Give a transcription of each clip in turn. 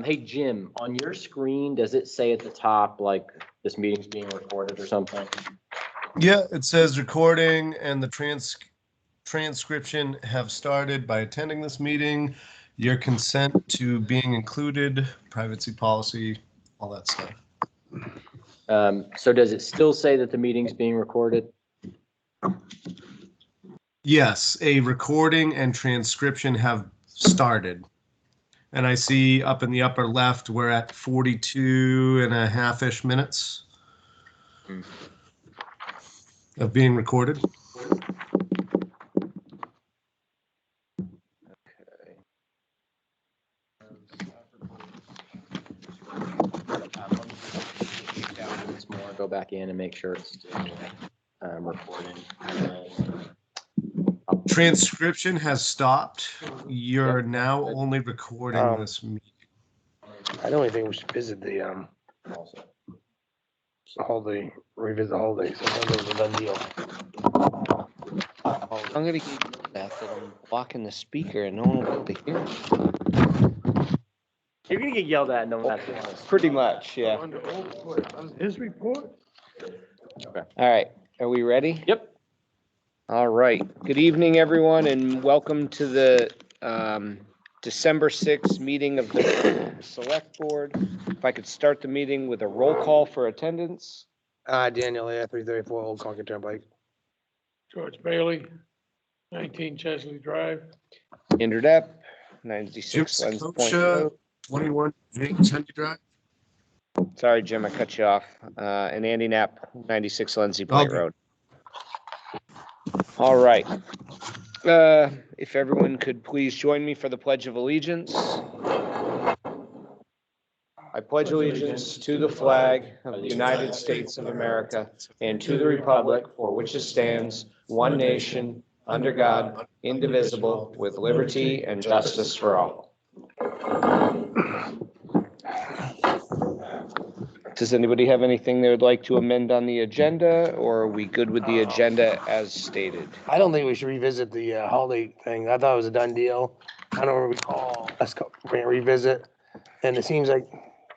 Hey, Jim, on your screen, does it say at the top, like, this meeting's being recorded or something? Yeah, it says recording and the transcription have started by attending this meeting. Your consent to being included, privacy policy, all that stuff. So does it still say that the meeting's being recorded? Yes, a recording and transcription have started. And I see up in the upper left, we're at 42 and a half-ish minutes of being recorded. Go back in and make sure it's still recording. Transcription has stopped. You're now only recording this meeting. I don't think we should visit the revisit the holidays. I think it was a done deal. I'm gonna keep that I'm blocking the speaker and no one will be able to hear me. You're gonna get yelled at no matter what. Pretty much, yeah. His report? Okay. All right, are we ready? Yep. All right, good evening, everyone, and welcome to the December 6th meeting of the Select Board. If I could start the meeting with a roll call for attendance. Daniel, 334 Old Concord Turnpike. George Bailey, 19 Chesley Drive. Andrew Depp, 96 Jim Lens Point Sakosha, Road. 21 James Henry Drive. Sorry, Jim, I cut you off. And Andy Knapp, 96 Lindsay Point Okay. Road. All right. If everyone could please join me for the Pledge of Allegiance. I pledge allegiance to the flag of the United States of America and to the republic for which it stands, one nation, under God, indivisible, with liberty and justice for all. Does anybody have anything they would like to amend on the agenda, or are we good with the agenda as stated? I don't think we should revisit the holiday thing. I thought it was a done deal. I don't recall us revisit. And it seems like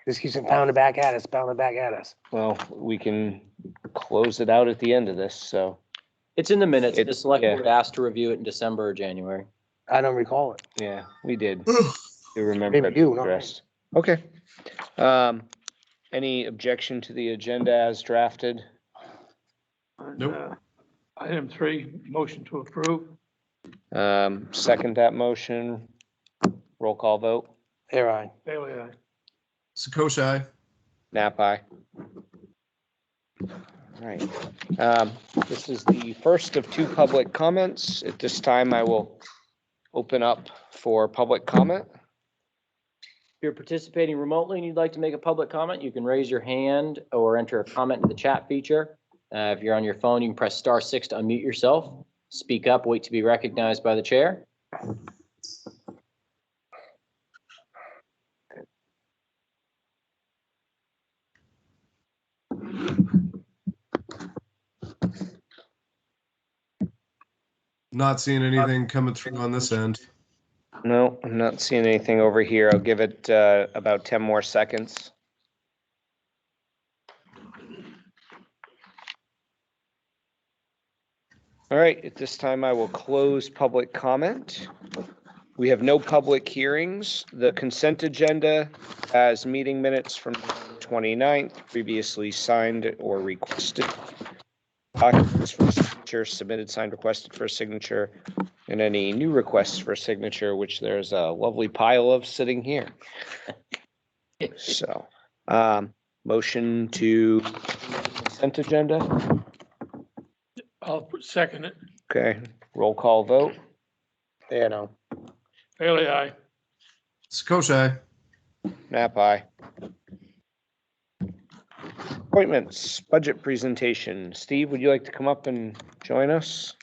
this keeps pounding back at us. Well, we can close it out at the end of this, so. It's in the minutes. The select yeah. board asked to review it in December or January. I don't recall it. Yeah, we did. You remember Maybe it you, no. addressed. Okay. Any objection to the agenda as drafted? Nope. Item 3, motion to approve. Second that motion. Roll call vote. Here, I. Bailey, aye. Sakosha. Nap aye. All right. This is the first of 2 public comments. At this time, I will open up for public comment. If you're participating remotely and you'd like to make a public comment, you can raise your hand or enter a comment in the chat feature. If you're on your phone, you can press *6 to unmute yourself. Speak up, wait to be recognized by the chair. Not seeing anything coming through on this end. No, I'm not seeing anything over here. I'll give it about 10 more seconds. All right, at this time, I will close public comment. We have no public hearings. The consent agenda has meeting minutes from 29th, previously signed or requested. Documents for signature, submitted, signed, requested for a signature, and any new requests for a signature, which there's a lovely pile of sitting here. So, motion to consent agenda. I'll second it. Okay, roll call vote. Yeah, no. Bailey, aye. Sakosha. Nap aye. Appointments, budget presentation. Steve, would you like to come up and join us?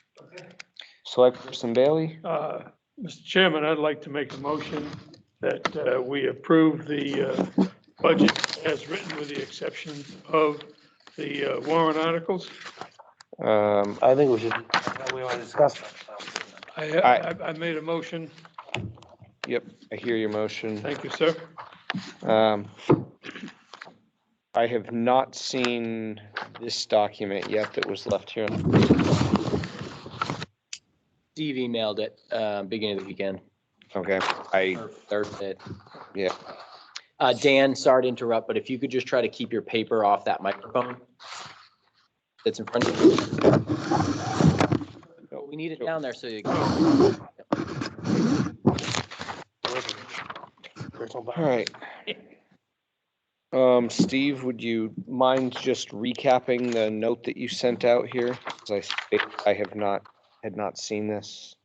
Select Person Bailey. Mr. Chairman, I'd like to make a motion that we approve the budget as written with the exception of the warrant articles. I think we should, we want to discuss that. I made a motion. Yep, I hear your motion. Thank you, sir. I have not seen this document yet that was left here. Steve emailed it, beginning of the weekend, Okay, or Thursday. yeah. Dan, sorry to interrupt, but if you could just try to keep your paper off that microphone that's in front of you. We need it down there so you can. Personal All right. Steve, would you mind just recapping the note that you sent out here? 'Cause I had not seen this.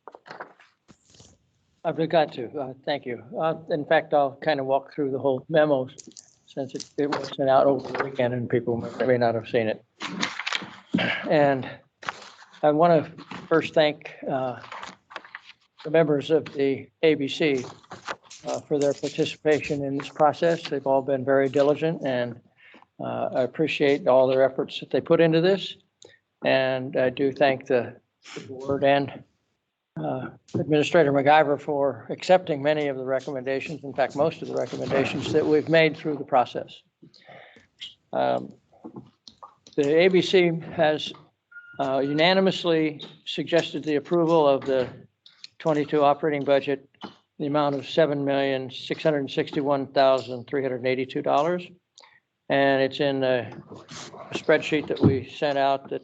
I've got to, thank you. In fact, I'll kind of walk through the whole memo since it was sent out over the weekend and people may not have seen it. And I want to first thank the members of the ABC for their participation in this process. They've all been very diligent, and I appreciate all their efforts that they put into this. And I do thank the board and Administrator MacGyver for accepting many of the recommendations, in fact, most of the recommendations that we've made through the process. The ABC has unanimously suggested the approval of the 22 operating budget, the amount of $7,661,382. And it's in a spreadsheet that we sent out that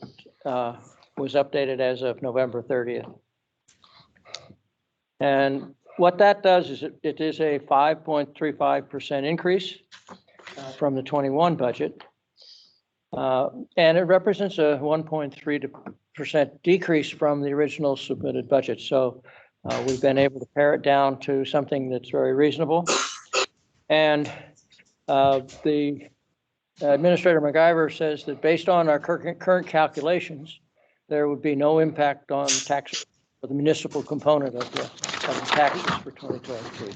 was updated as of November 30th. And what that does is it is a 5.35% increase from the 21 budget. And it represents a 1.3% decrease from the original submitted budget. So we've been able to pare it down to something that's very reasonable. And the Administrator MacGyver says that based on our current calculations, there would be no impact on tax for the municipal component of the taxes for 2023.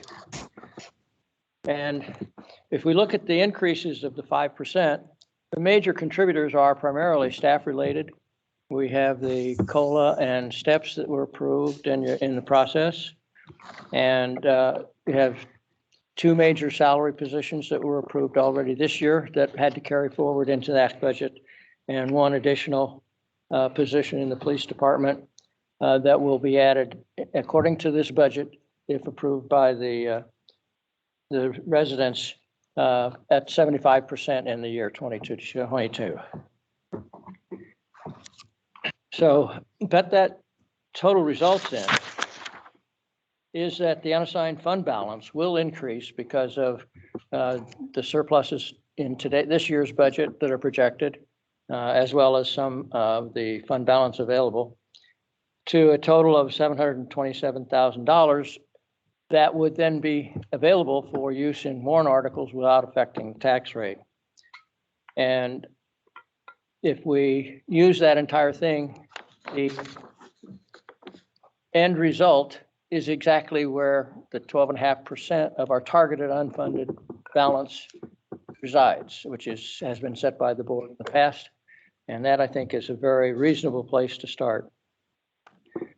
And if we look at the increases of the 5%, the major contributors are primarily staff related. We have the COLA and steps that were approved in the process. And we have two major salary positions that were approved already this year that had to carry forward into that budget, and one additional position in the police department that will be added according to this budget if approved by the residents at 75% in the year 22. So, but that total results in is that the unassigned fund balance will increase because of the surpluses in this year's budget that are projected, as well as some of the fund balance available, to a total of $727,000 that would then be available for use in warrant articles without affecting the tax rate. And if we use that entire thing, the end result is exactly where the 12.5% of our targeted unfunded balance resides, which has been set by the board in the past. And that, I think, is a very reasonable place to start.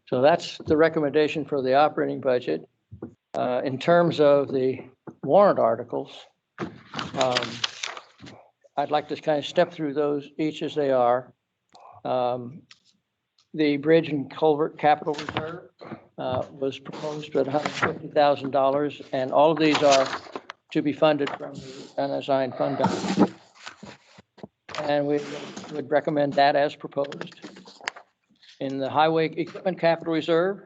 So that's the recommendation for the operating budget. In terms of the warrant articles, I'd like to kind of step through those each as they are. The bridge and culvert capital reserve was proposed at $150,000, and all of these are to be funded from the unassigned fund balance. And we would recommend that as proposed. In the highway equipment capital reserve,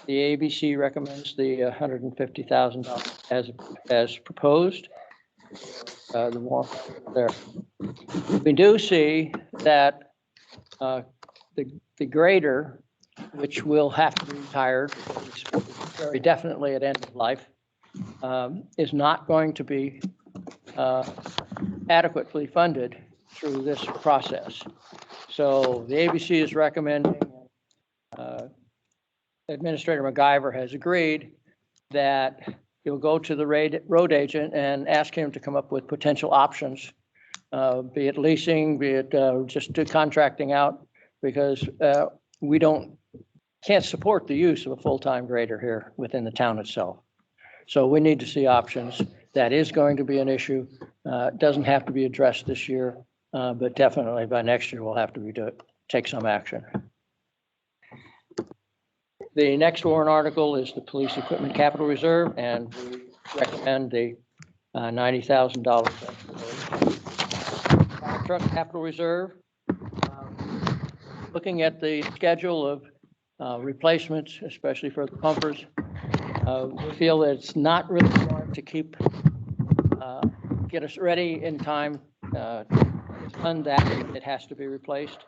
the ABC recommends the $150,000 as proposed. The warrant there. We do see that the grader, which will have to be retired very definitely at end of life, is not going to be adequately funded through this process. So the ABC is recommending, Administrator MacGyver has agreed that you'll go to the road agent and ask him to come up with potential options, be it leasing, be it just do contracting out, because we can't support the use of a full-time grader here within the town itself. So we need to see options. that is going to be an issue. Doesn't have to be addressed this year, but definitely by next year, we'll have to take some action. The next warrant article is the police equipment capital reserve, and we recommend the $90,000. Truck capital reserve. Looking at the schedule of replacements, especially for the pumpers, we feel that it's not really going to get us ready in time to fund that. It has to be replaced.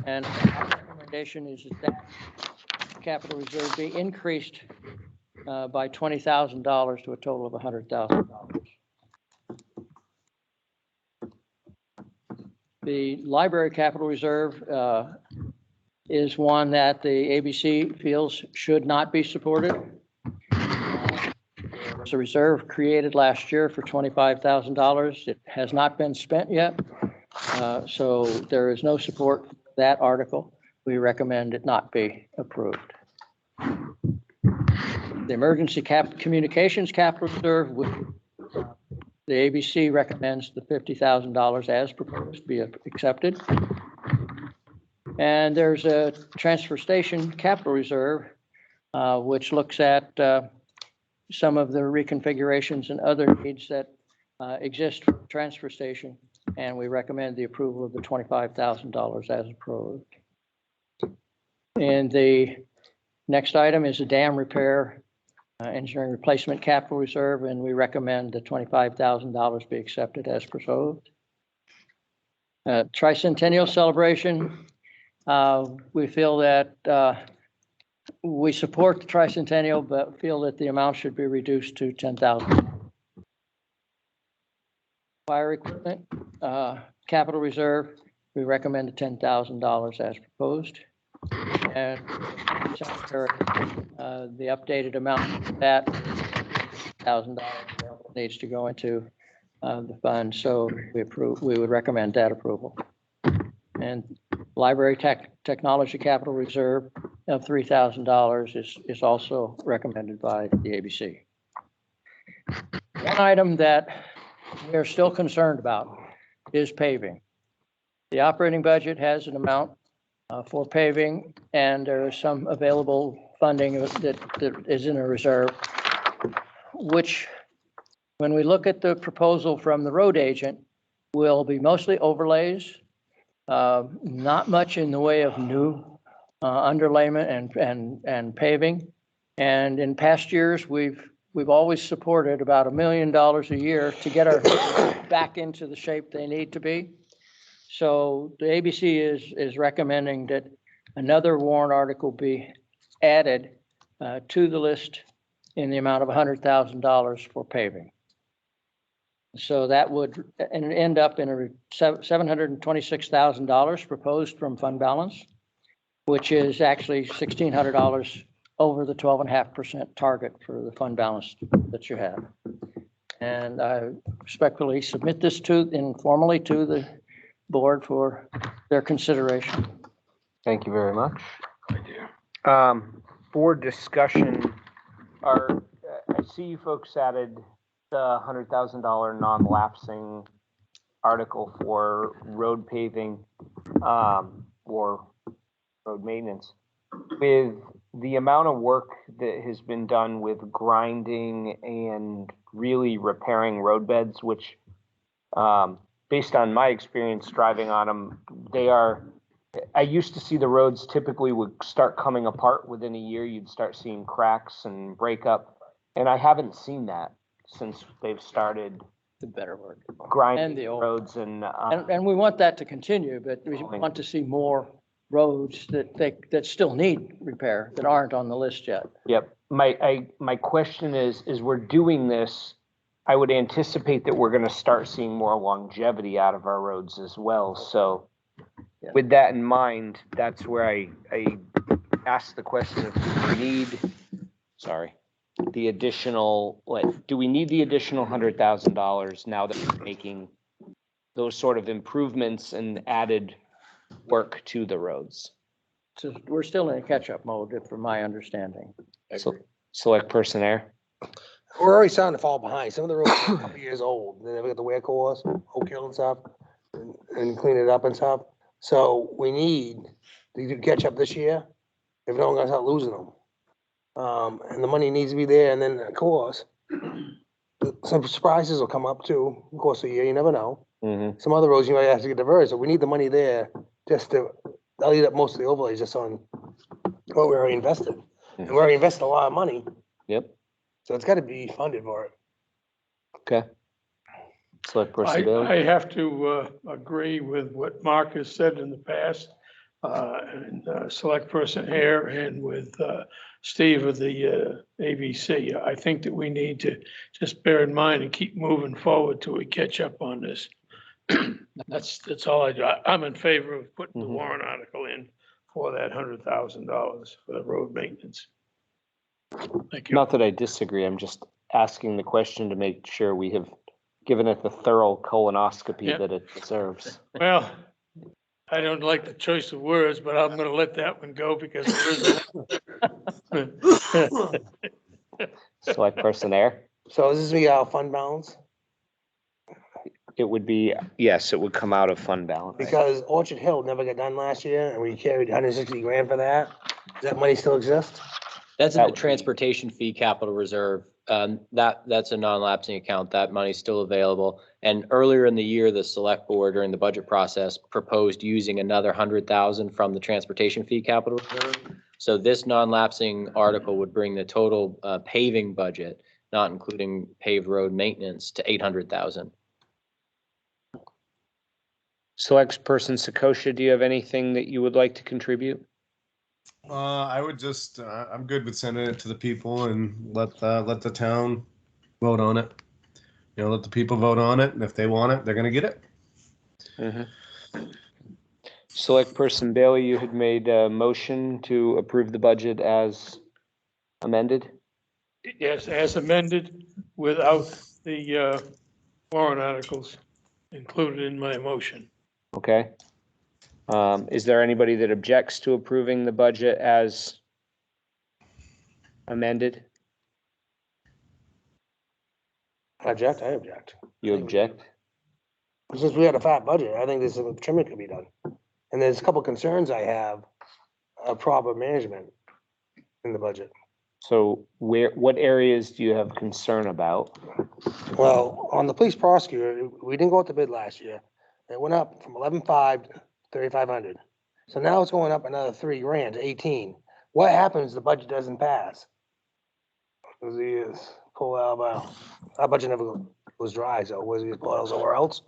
And our recommendation is that capital reserve be increased by $20,000 to a total of $100,000. The library capital reserve is one that the ABC feels should not be supported. There was a reserve created last year for $25,000. It has not been spent yet. So there is no support for that article. We recommend it not be approved. The emergency communications capital reserve, the ABC recommends the $50,000 as proposed be accepted. And there's a transfer station capital reserve, which looks at some of the reconfigurations and other needs that exist for the transfer station. And we recommend the approval of the $25,000 as approved. And the next item is a dam repair engineering replacement capital reserve, and we recommend the $25,000 be accepted as proposed. Tricentennial celebration, we feel that we support the tricentennial, but feel that the amount should be reduced to $10,000. Fire equipment capital reserve, we recommend the $10,000 as proposed. And the updated amount of that $1,000 needs to go into the fund. So we would recommend that approval. And library technology capital reserve of $3,000 is also recommended by the ABC. One item that we are still concerned about is paving. The operating budget has an amount for paving, and there is some available funding that is in a reserve, which, when we look at the proposal from the road agent, will be mostly overlays, not much in the way of new underlayment and paving. And in past years, we've always supported about $1 million a year to get our back into the shape they need to be. So the ABC is recommending that another warrant article be added to the list in the amount of $100,000 for paving. So that would end up in a $726,000 proposed from fund balance, which is actually $1,600 over the 12.5% target for the fund balance that you have. And I respectfully submit this informally to the board for their consideration. Thank you very much. For discussion, I see you folks added the $100,000 non-lapsing article for road paving or road maintenance. With the amount of work that has been done with grinding and really repairing road beds, which based on my experience driving on them, I used to see the roads typically would start coming apart within a year. You'd start seeing cracks and breakup. And I haven't seen that since they've started The better word. grinding And the old roads. And we want that to continue, but we want to see more roads that still need repair that aren't on the list yet. Yep. My question is we're doing this, I would anticipate that we're going to start seeing more longevity out of our roads as well. So with that in mind, that's where I asked the question if we need, the additional, do we need the additional $100,000 now that we're making those sort of improvements and added work to the roads? So we're still in a catch-up mode, from my understanding. So, select person there. We're already starting to fall behind. Some of the roads are a couple years old. They never got the wear course, Oak Hill and stuff, and clean it up and stuff. So we need to catch up this year. If not, we're gonna start losing them. And the money needs to be there. And then, of course, some surprises will come up too. Of course, a year, you never know. Mhm. Some other roads you might have to get diverted. So we need the money there just to, I'll eat up most of the overlays just on what we already invested. And we already invested a lot of money. Yep, So it's gotta be funded for it. okay. Select person Bailey? I have to agree with what Mark has said in the past, and Select Person Hare and with Steve of the ABC. I think that we need to just bear in mind and keep moving forward till we catch up on this. That's all I do. I'm in favor of putting the Mhm. warrant article in for that $100,000 for the road maintenance. Thank you. Not that I disagree, I'm just asking the question to make sure we have given it the thorough colonoscopy Yeah. that it deserves. Well, I don't like the choice of words, but I'm gonna let that one go because there is Select person Air? So is this be our fund balance? It would be, yes, it would come out of fund balance. Because Orchard Hill never got done last year and we carried 160 grand for that. Does that money still exist? That's in That the would be- transportation fee capital reserve. That's a non-lapsing account. That money's still available. And earlier in the year, the select board during the budget process proposed using another 100,000 from the transportation fee capital reserve. So this non-lapsing article would bring the total paving budget, not including paved road maintenance, to 800,000. Select person Sakosha, do you have anything that you would like to contribute? I would just, I'm good with sending it to the people and let the town vote on it. You know, let the people vote on it, and if they want it, they're gonna get it. Mm-hmm. Select person Bailey, you had made a motion to approve the budget as amended? yes, as amended without the warrant articles included in my motion. Okay. Is there anybody that objects to approving the budget as amended? I object. You object? Since we had a fat budget, I think there's some trimming could be done. And there's a couple concerns I have of proper management in the budget. So what areas do you have concern about? Well, on the police prosecutor, we didn't go out to bid last year. It went up from 11,500 to 3,500. So now it's going up another 3 grand to 18. What happens if the budget doesn't pass? Because he is pull out our budget never goes dry, so was he pull out somewhere else?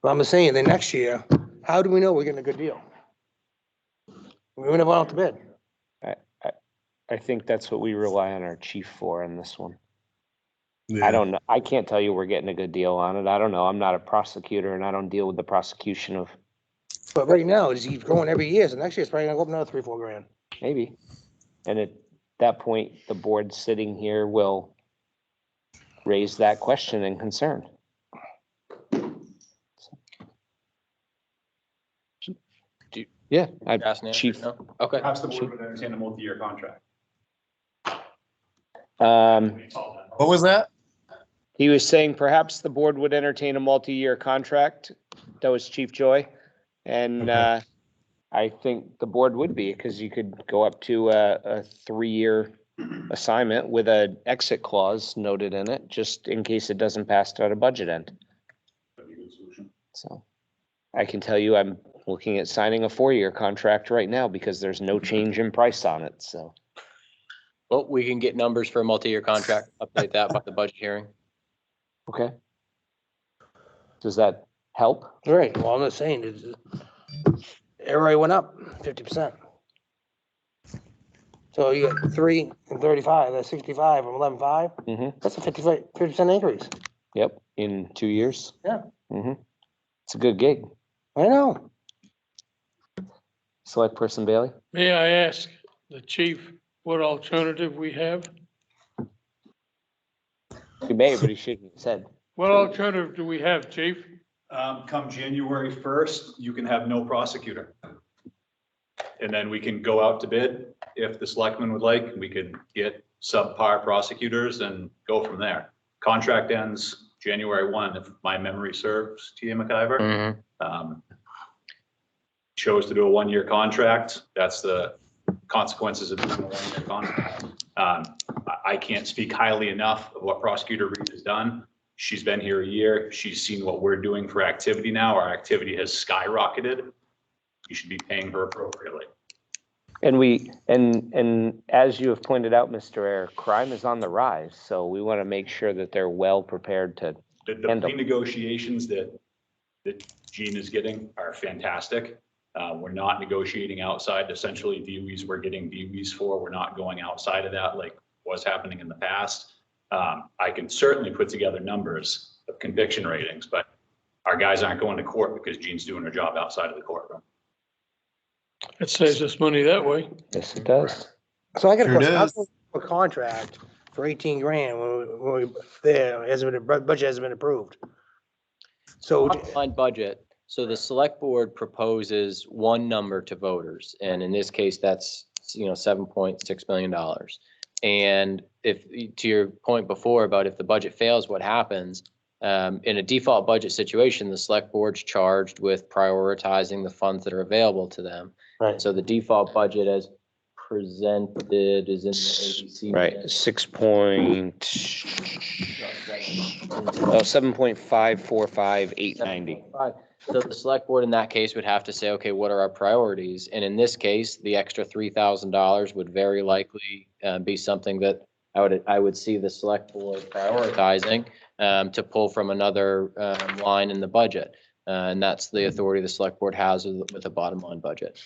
But I'm just saying, the next year, how do we know we're getting a good deal? We never went out to bid. I think that's what we rely on our chief for in this one. Yeah. I don't know. I can't tell you we're getting a good deal on it. I don't know. I'm not a prosecutor and I don't deal with the prosecution of But right now, it's keeps growing every year, so next year it's probably gonna go up another 3-4 grand. maybe. And at that point, the board sitting here will raise that question and concern. Yeah, Ask Nancy, Chief. no? Okay. Perhaps the board would entertain a multi-year contract. What was that? He was saying perhaps the board would entertain a multi-year contract. That was Chief Joy. And Okay. I think the board would be, because you could go up to a 3-year assignment with an exit clause noted in it, just in case it doesn't pass at a budget end. That'd be a good solution. So I can tell you, I'm looking at signing a 4-year contract right now because there's no change in price on it, so. Well, we can get numbers for a multi-year contract, update that by the budget hearing. Okay. Does that help? Right, well, I'm just saying, everybody went up 50%. So you got 3 and 35, that's 65 from 11.5, Mm-hmm. that's a 50% increase. Yep, in 2 years. Yeah. Mm-hmm. It's a good gig. I know. Select person Bailey? May I ask the chief what alternative we have? He may, but he shouldn't have said. What alternative do we have, chief? Come January 1st, you can have no prosecutor. And then we can go out to bid. If the selectmen would like, we could get subpar prosecutors and go from there. Contract ends January 1, if my memory serves, T.A. McIver. Chose to do a 1-year contract. That's the consequences of doing a 1-year contract. I can't speak highly enough of what Prosecutor Reed has done. She's been here a year. She's seen what we're doing for activity now. Our activity has skyrocketed. You should be paying her appropriately. And as you have pointed out, Mr. Air, crime is on the rise. So we want to make sure that they're well prepared to The renegotiations that Gene is getting are fantastic. We're not negotiating outside. Essentially, DUIs we're getting DUIs for. We're not going outside of that like was happening in the past. I can certainly put together numbers of conviction ratings, but our guys aren't going to court because Gene's doing her job outside of the courtroom. It saves us money that way. Yes, it does. So I got a Sure question. How does. come a contract for 18 grand when we there hasn't been, budget hasn't been approved? So Line budget. So the select board proposes one number to voters, and in this case, that's, $7.6 million. And if, to your point before about if the budget fails, what happens? In a default budget situation, the select board's charged with prioritizing the funds that are available to them. Right. So the default budget as presented is in the ABC. Right, minutes. 7.545890. So the select board in that case would have to say, okay, what are our priorities? And in this case, the extra $3,000 would very likely be something that I would see the select board prioritizing to pull from another line in the budget. And that's the authority the select board has with a bottom line budget.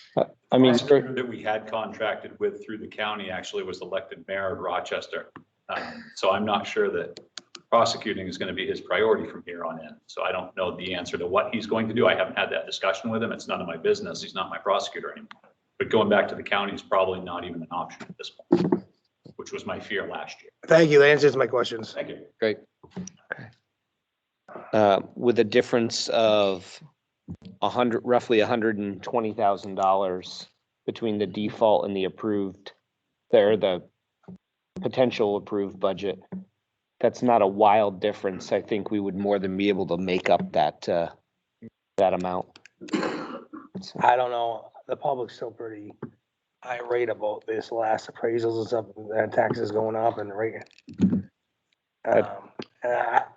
I mean, Prosecutor that we had contracted with through the county actually was elected mayor of Rochester. So I'm not sure that prosecuting is going to be his priority from here on in. So I don't know the answer to what he's going to do. I haven't had that discussion with him. It's none of my business. He's not my prosecutor anymore. But going back to the county is probably not even an option at this point, which was my fear last year. thank you. That answers my questions. Thank you. Great. with a difference of roughly $120,000 between the default and the approved, the potential approved budget. That's not a wild difference. I think we would more than be able to make up that amount. I don't know. The public's still pretty irate about this last appraisals and stuff, and taxes going up and the rate.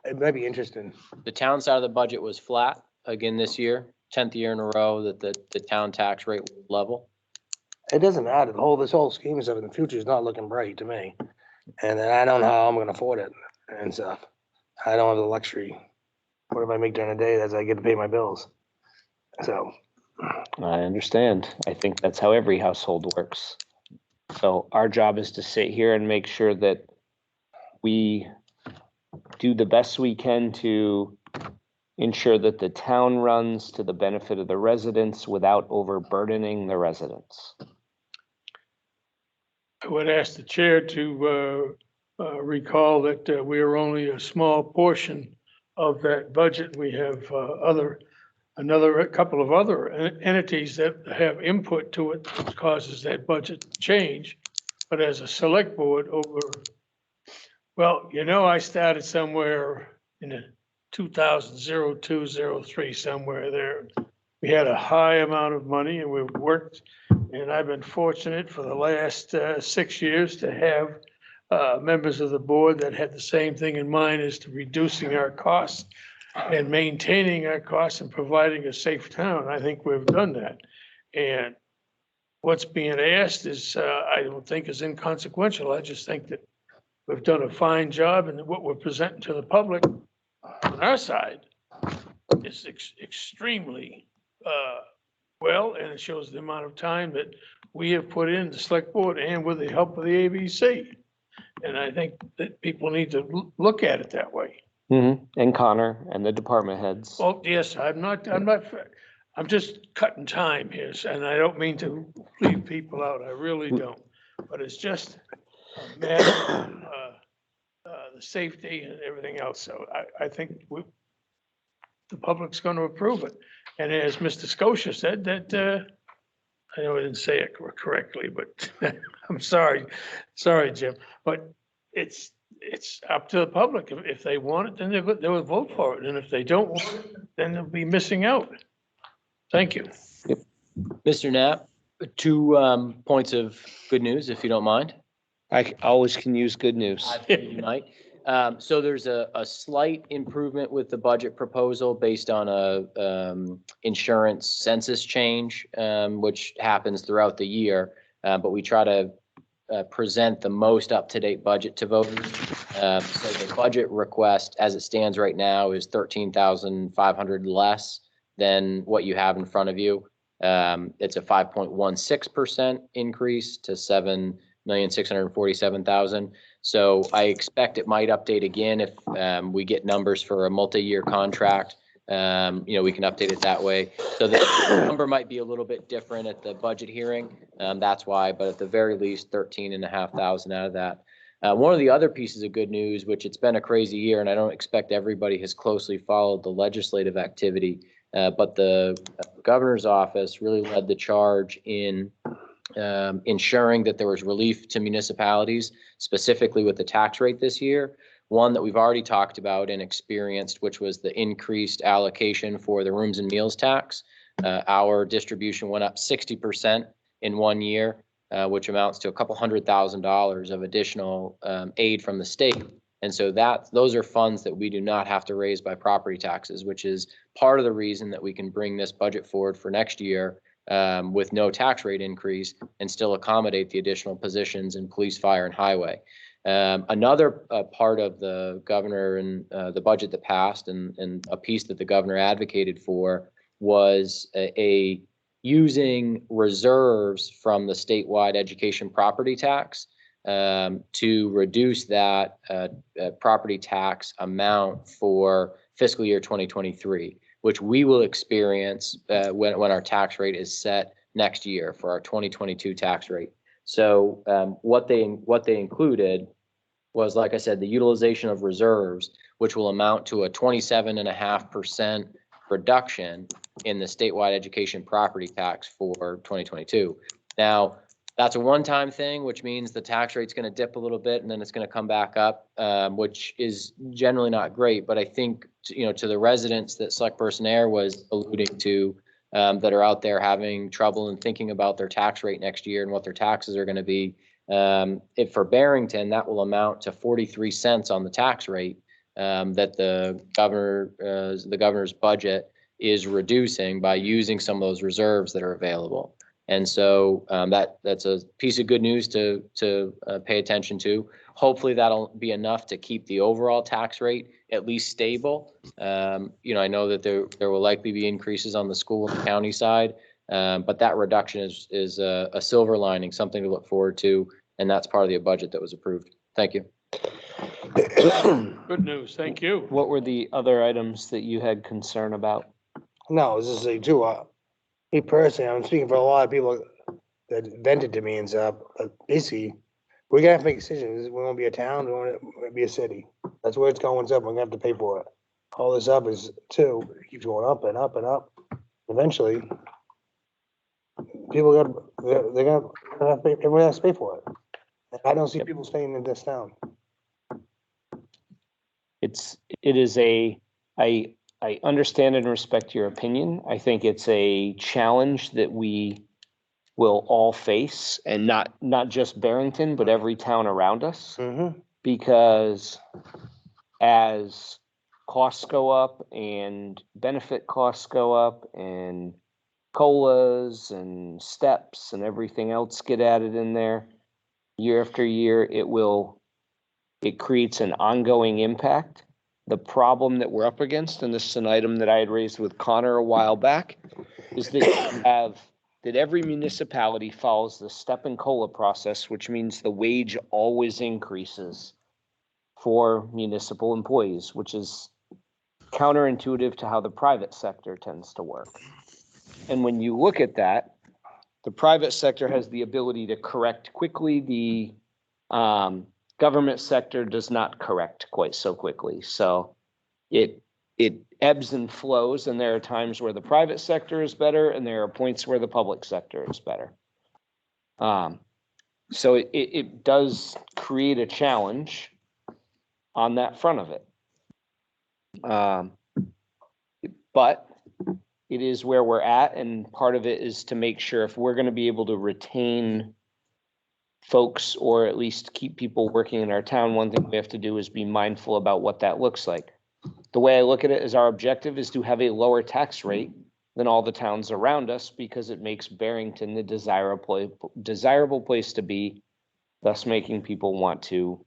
It might be interesting. The town side of the budget was flat again this year, 10th year in a row that the town tax rate was level. It doesn't matter. This whole scheme of stuff in the future is not looking bright to me. And then I don't know how I'm gonna afford it and stuff. I don't have the luxury. What if I make during the day as I get to pay my bills? So. I understand. I think that's how every household works. So our job is to sit here and make sure that we do the best we can to ensure that the town runs to the benefit of the residents without overburdening the residents. I would ask the chair to recall that we are only a small portion of that budget. We have a couple of other entities that have input to it, which causes that budget to change. But as a select board I started somewhere in the 2002-03, somewhere there. We had a high amount of money and we've worked, and I've been fortunate for the last 6 years to have members of the board that had the same thing in mind as to reducing our costs and maintaining our costs and providing a safe town. I think we've done that. And what's being asked is, I don't think is inconsequential. I just think that we've done a fine job, and what we're presenting to the public on our side is extremely well, and it shows the amount of time that we have put in the select board and with the help of the ABC. And I think that people need to look at it that way. Mm-hmm. And Connor and the department heads. Well, yes, I'm just cutting time here, and I don't mean to leave people out. I really don't. But it's just a matter of the safety and everything else. So I think the public's going to approve it. And as Mr. Scotia said, that I know I didn't say it correctly, but I'm sorry, Jim, but it's up to the public. If they want it, then they will vote for it, and if they don't want it, then they'll be missing out. Thank you. Mr. Knapp, two points of good news, if you don't mind. I always can use good news. I figured you might. So there's a slight improvement with the budget proposal based on a insurance census change, which happens throughout the year. But we try to present the most up-to-date budget to voters. So the budget request, as it stands right now, is 13,500 less than what you have in front of you. It's a 5.16% increase to 7,647,000. So I expect it might update again if we get numbers for a multi-year contract. We can update it that way. So the number might be a little bit different at the budget hearing. That's why, but at the very least, 13,500 out of that. One of the other pieces of good news, which it's been a crazy year, and I don't expect everybody has closely followed the legislative activity, but the governor's office really led the charge in ensuring that there was relief to municipalities, specifically with the tax rate this year. One that we've already talked about and experienced, which was the increased allocation for the rooms and meals tax. Our distribution went up 60% in 1 year, which amounts to a couple $100,000 of additional aid from the state. And so those are funds that we do not have to raise by property taxes, which is part of the reason that we can bring this budget forward for next year with no tax rate increase and still accommodate the additional positions in police, fire, and highway. Another part of the governor and the budget that passed and a piece that the governor advocated for was using reserves from the statewide education property tax to reduce that property tax amount for fiscal year 2023, which we will experience when our tax rate is set next year for our 2022 tax rate. So what they included was, like I said, the utilization of reserves, which will amount to a 27.5% reduction in the statewide education property tax for 2022. Now, that's a one-time thing, which means the tax rate's going to dip a little bit and then it's going to come back up, which is generally not great. But I think, to the residents that Select Person Air was alluding to, that are out there having trouble and thinking about their tax rate next year and what their taxes are going to be, if for Barrington, that will amount to 43 cents on the tax rate that the governor's budget is reducing by using some of those reserves that are available. And so that's a piece of good news to pay attention to. Hopefully that'll be enough to keep the overall tax rate at least stable. I know that there will likely be increases on the school and county side, but that reduction is a silver lining, something to look forward to, and that's part of the budget that was approved. Thank you. Good news. Thank you. What were the other items that you had concern about? No, this is a too, me personally, I'm speaking for a lot of people that vented to me and stuff, basically, we're gonna have to make decisions. We wanna be a town, we wanna be a city. That's where it's going up, we're gonna have to pay for it. All this up is too, it keeps going up and up and up. Eventually, people they're gonna have to pay, everyone has to pay for it. And I don't see people staying in this town. I understand and respect your opinion. I think it's a challenge that we will all face, and not just Barrington, but every town around us. Mm-hmm. Because as costs go up and benefit costs go up and COLAs and steps and everything else get added in there, year after year, it creates an ongoing impact. The problem that we're up against, and this is an item that I had raised with Connor a while back, is that every municipality follows the step and COLA process, which means the wage always increases for municipal employees, which is counterintuitive to how the private sector tends to work. And when you look at that, the private sector has the ability to correct quickly. The government sector does not correct quite so quickly. So it it ebbs and flows, and there are times where the private sector is better, and there are points where the public sector is better. So it does create a challenge on that front of it. But it is where we're at, and part of it is to make sure if we're going to be able to retain folks or at least keep people working in our town, one thing we have to do is be mindful about what that looks like. The way I look at it is our objective is to have a lower tax rate than all the towns around us, because it makes Barrington the desirable place to be, thus making people want to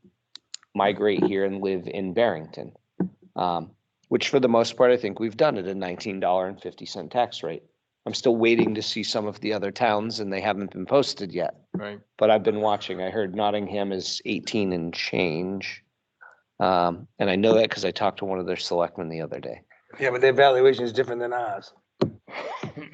migrate here and live in Barrington. Which for the most part, I think we've done at a $19.50 tax rate. I'm still waiting to see some of the other towns, and they haven't been posted yet. Right. But I've been watching. I heard Nottingham is 18 and change. And I know that because I talked to one of their selectmen the other day. Yeah, but their valuation is different than ours.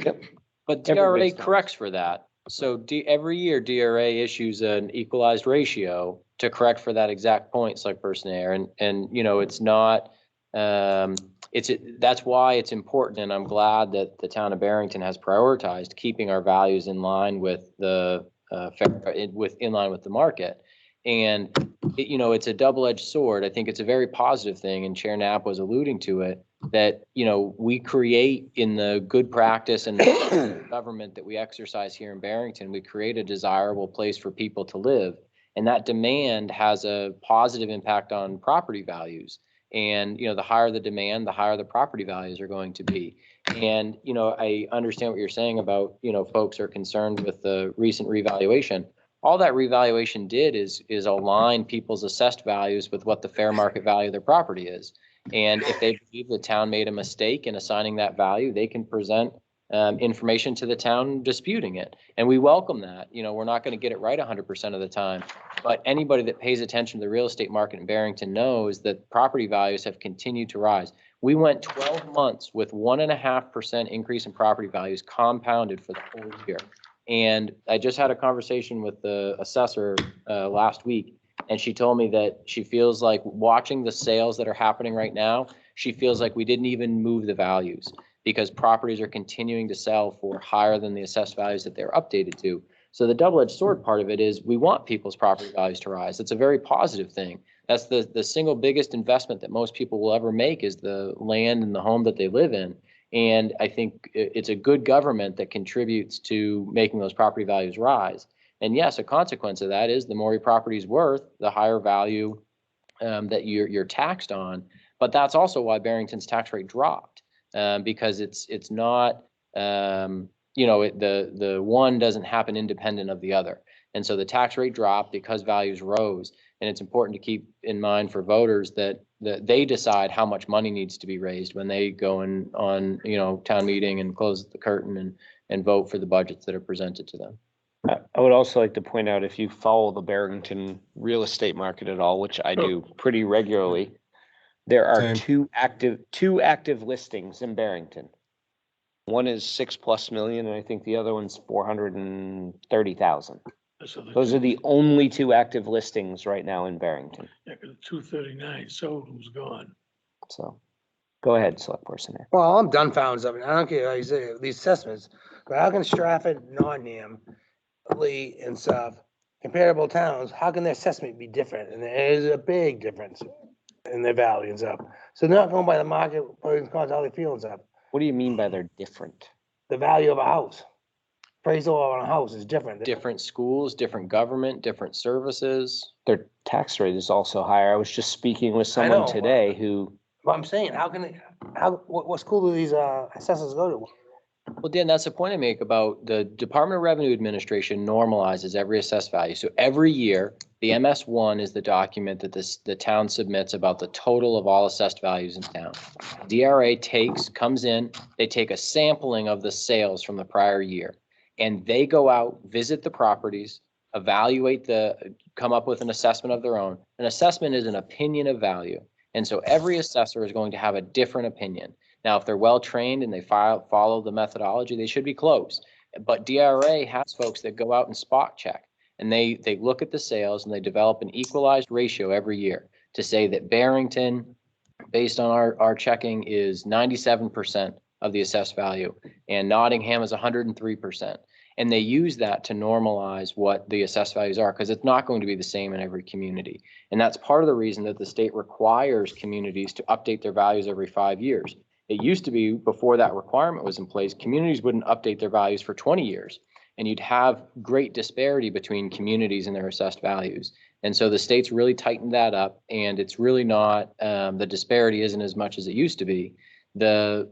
Yep. But DRA Everybody's done. corrects for that. So every year DRA issues an equalized ratio to correct for that exact point, select person there. And you know, it's not, that's why it's important. And I'm glad that the town of Barrington has prioritized keeping our values in line with the, in line with the market. And you know, it's a double-edged sword. I think it's a very positive thing, and Chair Knapp was alluding to it, that, you know, we create in the good practice and government that we exercise here in Barrington, we create a desirable place for people to live. And that demand has a positive impact on property values. And, you know, the higher the demand, the higher the property values are going to be. And, you know, I understand what you're saying about, you know, folks are concerned with the recent revaluation. All that revaluation did is align people's assessed values with what the fair market value of their property is. And if they believe the town made a mistake in assigning that value, they can present information to the town disputing it. And we welcome that. You know, we're not going to get it right 100% of the time, but anybody that pays attention to the real estate market in Barrington knows that property values have continued to rise. We went 12 months with 1.5% increase in property values compounded for the whole year. And I just had a conversation with the assessor last week, and she told me that she feels like watching the sales that are happening right now, she feels like we didn't even move the values because properties are continuing to sell for higher than the assessed values that they're updated to. So the double-edged sword part of it is we want people's property values to rise. It's a very positive thing. That's the single biggest investment that most people will ever make is the land and the home that they live in. And I think it's a good government that contributes to making those property values rise. And yes, a consequence of that is the more your property is worth, the higher value that you're taxed on. But that's also why Barrington's tax rate dropped, because it's not, you know, the one doesn't happen independent of the other. And so the tax rate dropped because values rose. And it's important to keep in mind for voters that they decide how much money needs to be raised when they go on, you know, town meeting and close the curtain and vote for the budgets that are presented to them. I would also like to point out, if you follow the Barrington real estate market at all, which I do pretty regularly, there are two active listings in Barrington. One is 6+ million, and I think the other one's 430,000. Those are the only two active listings right now in Barrington. Yeah, 'cause 239 sold was gone. So, go ahead, select person here. Well, I'm dumbfounded. I mean, I don't care how you say it, these assessments, but how can Stratford, Nottingham, Lee and stuff, comparable towns, how can their assessment be different? And there is a big difference in their value and stuff. So they're not going by the market, pros and cons, how they feel and stuff. What do you mean by they're different? The value of a house, appraisal on a house is different. Different schools, different government, different services. Their tax rate is also higher. I was just speaking with I someone know, today who, But I'm saying, how can they, what school do these assessors go to? Well, Dan, that's the point I make about the Department of Revenue Administration normalizes every assessed value. So every year, the MS1 is the document that the town submits about the total of all assessed values in town. DRA comes in, they take a sampling of the sales from the prior year, and they go out, visit the properties, evaluate come up with an assessment of their own. An assessment is an opinion of value. And so every assessor is going to have a different opinion. Now, if they're well-trained and they follow the methodology, they should be close. But DRA has folks that go out and spot check, and they look at the sales and they develop an equalized ratio every year to say that Barrington based on our checking, is 97% of the assessed value, and Nottingham is 103%. And they use that to normalize what the assessed values are, because it's not going to be the same in every community. And that's part of the reason that the state requires communities to update their values every 5 years. It used to be, before that requirement was in place, communities wouldn't update their values for 20 years. And you'd have great disparity between communities and their assessed values. And so the state's really tightened that up, and it's really not, the disparity isn't as much as it used to be. The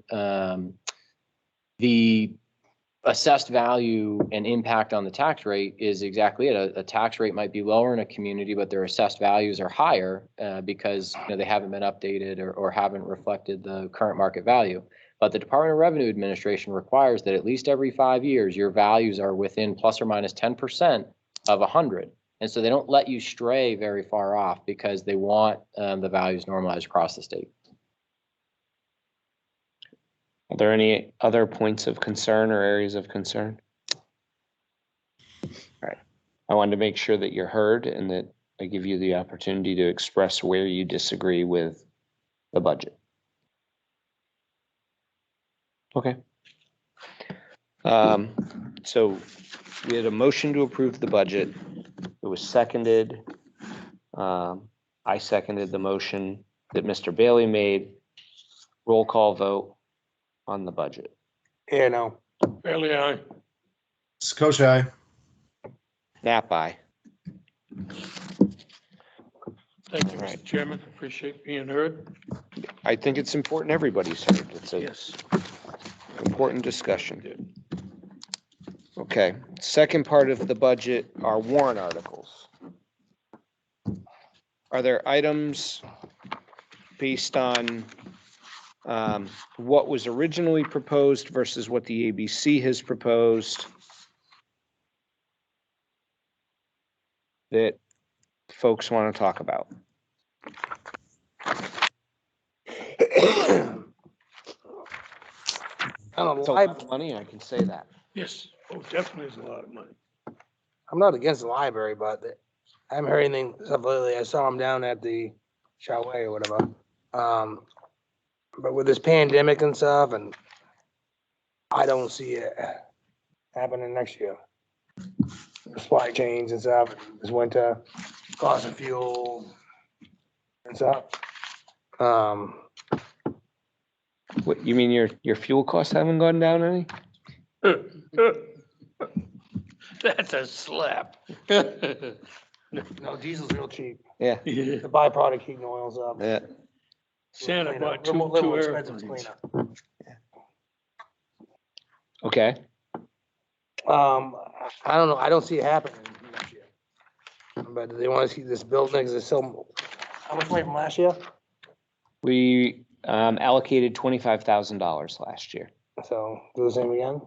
assessed value and impact on the tax rate is exactly it. A tax rate might be lower in a community, but their assessed values are higher because they haven't been updated or haven't reflected the current market value. But the Department of Revenue Administration requires that at least every 5 years, your values are within plus or minus 10% of 100. And so they don't let you stray very far off because they want the values normalized across the state. Are there any other points of concern or areas of concern? All right. I wanted to make sure that you're heard and that I give you the opportunity to express where you disagree with the budget. Okay. So we had a motion to approve the budget. It was seconded. I seconded the motion that Mr. Bailey made. Roll call vote on the budget. Yeah, no. Fairly aye. Scotia, aye. Nap aye. Thank you, Right. Mr. Chairman. Appreciate being heard. I think it's important everybody's heard. It's an Yes. important discussion. Okay, second part of the budget are warrant articles. Are there items based on what was originally proposed versus what the ABC has proposed that folks want to talk about? I don't It's know, a lot of money, I can say that. Yes. Oh, definitely is a lot of money. I'm not against the library, but I haven't heard anything stuff lately. I saw him down at the Chalet or whatever. But with this pandemic and stuff, and I don't see it happening next year. Supply chains and stuff, this winter, cost of fuel and stuff. What, you mean your fuel costs haven't gone down any? That's a slap. No, diesel's real cheap. Yeah, Yeah. The byproduct heating oils up. yeah. Santa Cleaner. bought Little two more expensive airplanes. cleaner. Okay. I don't know, I don't see it happening next year. But do they want to see this built next to some, how much money from last year? We allocated $25,000 last year. So do the same again?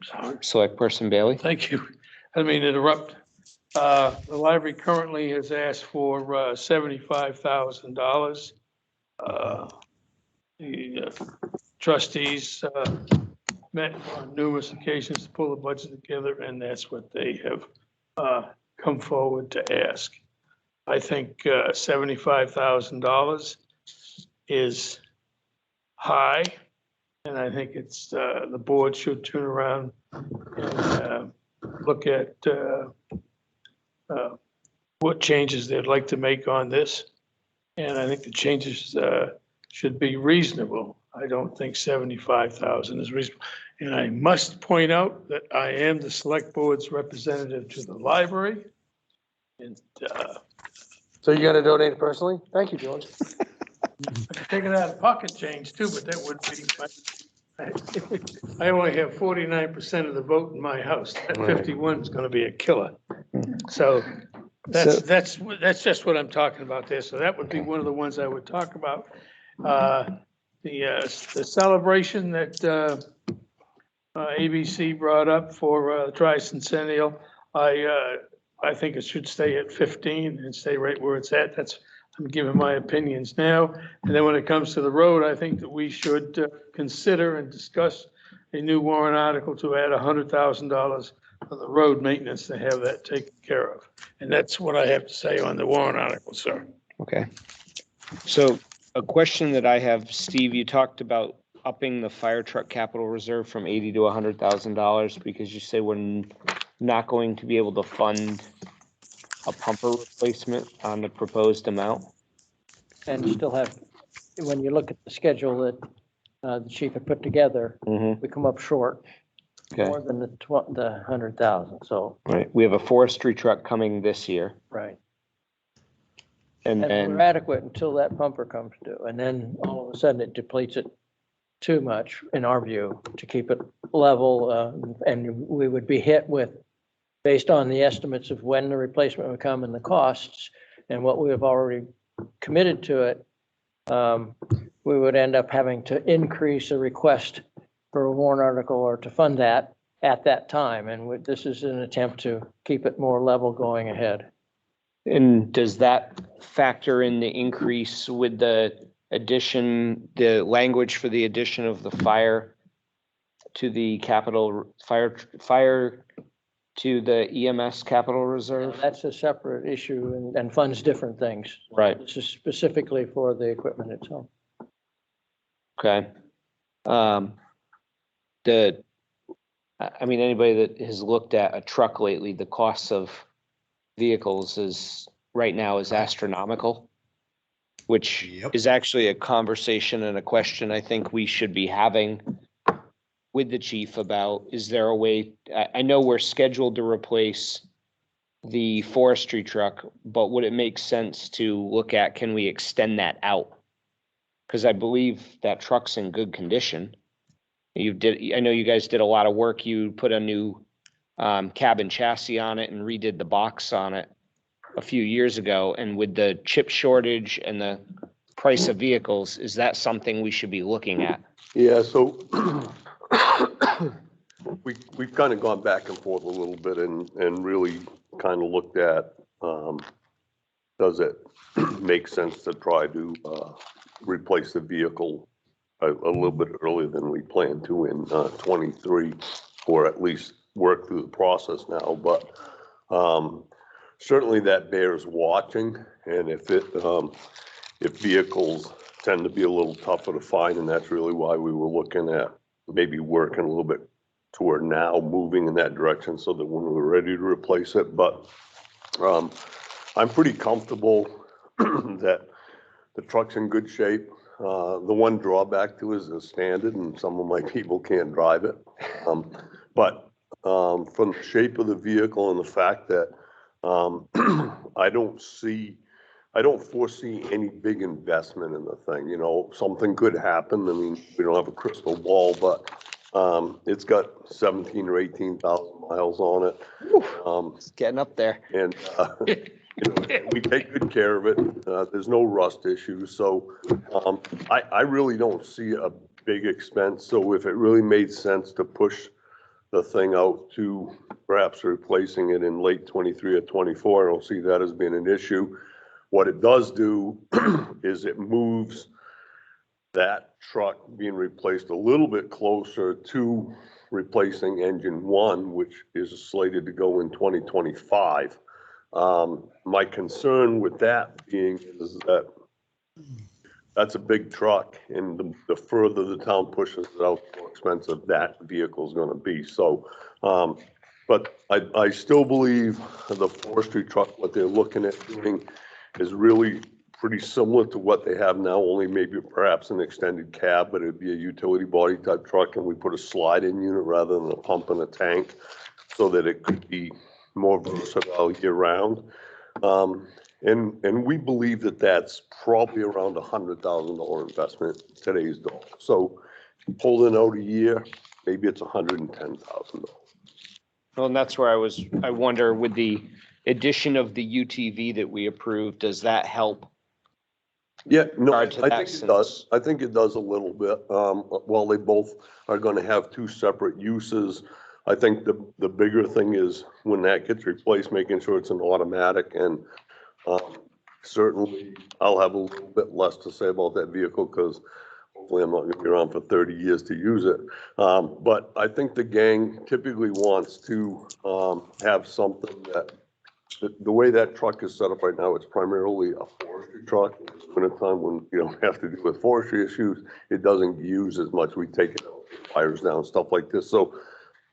Sorry. Select Person Bailey? Thank you. I didn't mean to interrupt. The library currently has asked for $75,000. The trustees met on numerous occasions to pull the budget together, and that's what they have come forward to ask. I think $75,000 is high, and I think it's the board should turn around and look at what changes they'd like to make on this. And I think the changes should be reasonable. I don't think 75,000 is reasonable. And I must point out that I am the select board's representative to the library. And So you're gonna donate it personally? Thank you, George. I could take it out of pocket change too, but that would be, I only have 49% of the vote in my house. That 51 is gonna be a killer. So that's just what I'm talking about there. So that would be one of the ones I would talk about. The celebration that ABC brought up for the tricentennial, I think it should stay at 15 and stay right where it's at. I'm giving my opinions now. And then when it comes to the road, I think that we should consider and discuss a new warrant article to add $100,000 of the road maintenance to have that taken care of. And that's what I have to say on the warrant article, sir. Okay. So a question that I have, Steve, you talked about upping the fire truck capital reserve from $80,000 to $100,000 because you say we're not going to be able to fund a pumper replacement on the proposed amount. And still have, when you look at the schedule that the chief had put together, Mm-hmm. we come up short Okay. more than the 100,000. So, Right. We have a forestry truck coming this year, right. and And we're then adequate until that pumper comes due. And then all of a sudden it depletes it too much, in our view, to keep it level. And we would be hit with, based on the estimates of when the replacement would come and the costs and what we have already committed to it, we would end up having to increase a request for a warrant article or to fund that at that time. And this is an attempt to keep it more level going ahead. And does that factor in the increase with the addition, the language for the addition of the fire to the capital fire to the EMS capital reserve? That's a separate issue and funds different things. Right. This is specifically for the equipment itself. Okay. I mean, anybody that has looked at a truck lately, the costs of vehicles is right now is astronomical, which Yep. is actually a conversation and a question I think we should be having with the chief about, is there a way, I know we're scheduled to replace the forestry truck, but would it make sense to look at, can we extend that out? Because I believe that truck's in good condition. I know you guys did a lot of work. You put a new cabin chassis on it and redid the box on it a few years ago. And with the chip shortage and the price of vehicles, is that something we should be looking at? Yeah, so we've kind of gone back and forth a little bit and really kind of looked at, does it make sense to try to replace the vehicle a little bit earlier than we planned to in 23, or at least work through the process now, but certainly that bears watching. And if vehicles tend to be a little tougher to find, and that's really why we were looking at maybe working a little bit toward now moving in that direction so that when we're ready to replace it. But I'm pretty comfortable that the truck's in good shape. The one drawback to it is the standard, and some of my people can't drive it. But from the shape of the vehicle and the fact that I don't foresee any big investment in the thing. You know, something could happen. I mean, we don't have a crystal ball, but it's got 17 or 18,000 miles on it. It's getting up there. And we take good care of it. There's no rust issues. So I really don't see a big expense. So if it really made sense to push the thing out to perhaps replacing it in late 23 or 24, I don't see that as being an issue. What it does do is it moves that truck being replaced a little bit closer to replacing engine one, which is slated to go in 2025. My concern with that being is that that's a big truck, and the further the town pushes it out, the more expensive that vehicle is going to be. So, but I still believe the forestry truck, what they're looking at doing is really pretty similar to what they have now, only maybe perhaps an extended cab, but it'd be a utility body type truck, and we put a slide-in unit rather than a pump and a tank so that it could be more versatile year round. And we believe that that's probably around $100,000 investment today's dollar. So holding out a year, maybe it's $110,000. Well, and that's where I wonder with the addition of the UTV that we approved, does that help? Yeah, no, I regard to think that it since- does. I think it does a little bit. While they both are going to have two separate uses, I think the bigger thing is when that gets replaced, making sure it's an automatic. And certainly I'll have a little bit less to say about that vehicle because hopefully I'm not gonna be around for 30 years to use it. But I think the gang typically wants to, have something that, the way that truck is set up right now, it's primarily a forestry truck. When it's time when you don't have to deal with forestry issues, it doesn't use as much. We take it out, fires down, stuff like this. So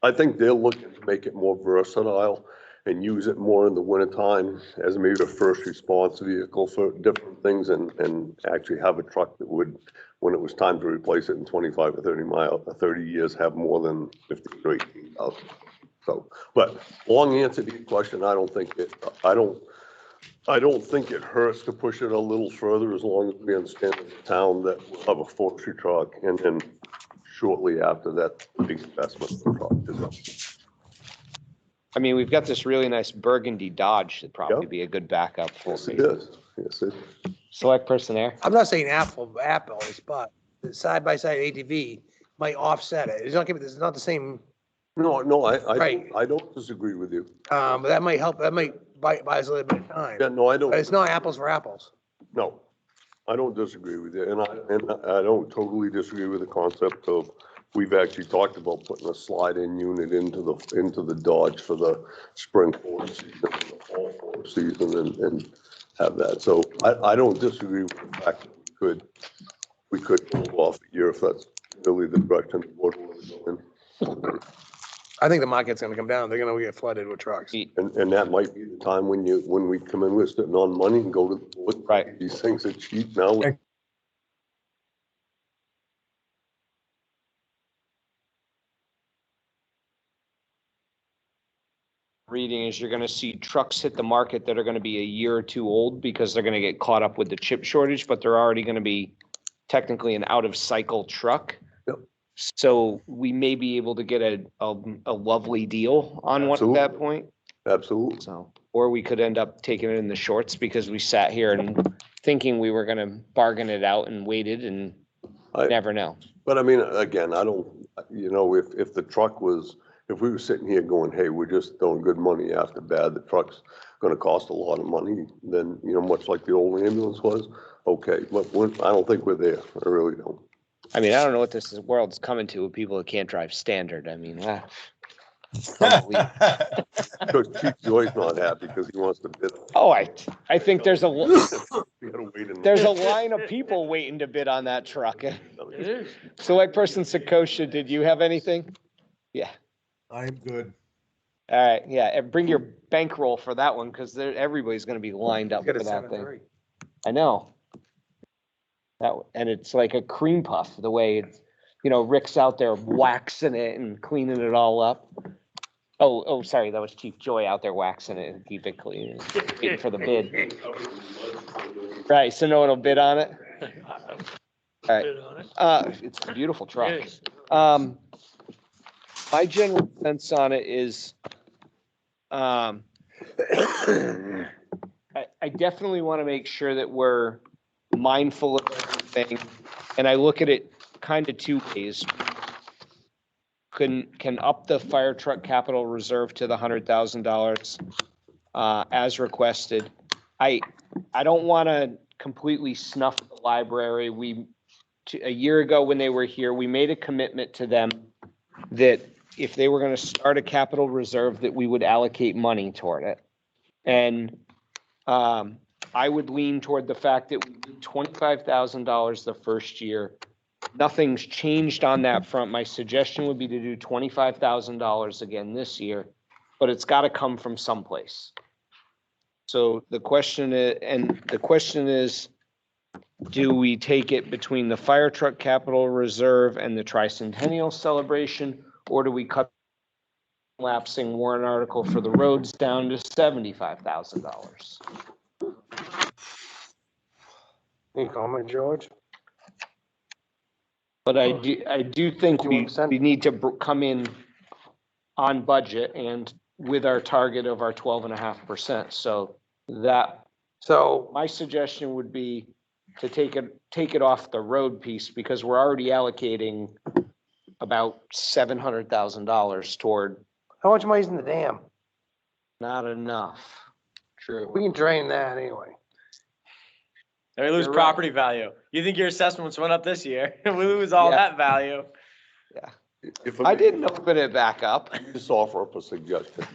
I think they're looking to make it more versatile and use it more in the wintertime as maybe a first response vehicle for different things and actually have a truck that would, when it was time to replace it in 25 or 30 years, have more than 15 or 18,000. So, but long answer to your question, I don't think it hurts to push it a little further as long as we understand in the town that we'll have a forestry truck and then shortly after that, big investment in the truck as well. I mean, we've got this really nice burgundy Dodge that'd probably Yep. be a good backup for Yes, it me. is. Yes, it is. Select person there. I'm not saying apples, but the side-by-side ATV might offset it. It's not the same, No, Right. I don't disagree with you. but that might help, that might buy us a little bit of time. Yeah, no, I But don't, it's not apples for apples. no, I don't disagree with you. And I don't totally disagree with the concept of, we've actually talked about putting a slide-in unit into the Dodge for the spring forest season, and the fall forest season and have that. So I don't disagree with the fact that we could hold off a year if that's really the direction the board wants to go in. I think the market's gonna come down. They're gonna get flooded with trucks. And that might be the time when we come in with sitting on money and go to the board. Right. These things are cheap now. Reading is you're gonna see trucks hit the market that are gonna be a year or two old because they're gonna get caught up with the chip shortage, but they're already gonna be technically an out of cycle truck. Yep. So we may be able to get a lovely deal on one at that Absolutely. point. Absolutely. So, or we could end up taking it in the shorts because we sat here and thinking we were gonna bargain it out and waited and I- never know. But I mean, again, I don't, if the truck was, if we were sitting here going, hey, we're just throwing good money after bad, the truck's gonna cost a lot of money, then, much like the old ambulance was, okay, but I don't think we're there. I really don't. I mean, I don't know what this world's coming to with people that can't drive standard. I mean, Because Chief Joy's not happy because he wants to bid. oh, I think there's a We gotta wait and- there's a line of people waiting to bid on that truck. It is. Select person Sakosha, did you have anything? Yeah. I'm good. All right. Yeah. And bring your bankroll for that one because everybody's going to be lined up for that thing. I know. And it's like a cream puff the way it's, Rick's out there waxing it and cleaning it all up. Oh, sorry. That was Chief Joy out there waxing it and keep it clean, waiting for the bid. Right. So no one will bid on it. All right. It's a beautiful truck. Yes. My general sense on it is, I definitely want to make sure that we're mindful of everything. And I look at it kind of two ways. Can up the fire truck capital reserve to the $100,000 as requested. I don't want to completely snuff the library. A year ago when they were here, we made a commitment to them that if they were going to start a capital reserve, that we would allocate money toward it. And I would lean toward the fact that we did $25,000 the first year. Nothing's changed on that front. My suggestion would be to do $25,000 again this year, but it's got to come from someplace. So the question is, do we take it between the fire truck capital reserve and the tricentennial celebration, or do we cut lapsing warrant article for the roads down to $75,000? Any comment, George? But I do think we need to come in on budget and with our target of our 12.5%. So my suggestion would be to take it off the road piece because we're already allocating about $700,000 toward. How much money's in the dam? Not enough. True. We can drain that anyway. We lose You're right. property value. You think your assessments went up this year? We lose all Yeah. that value. If I didn't open it back up. Just offer up a suggestion.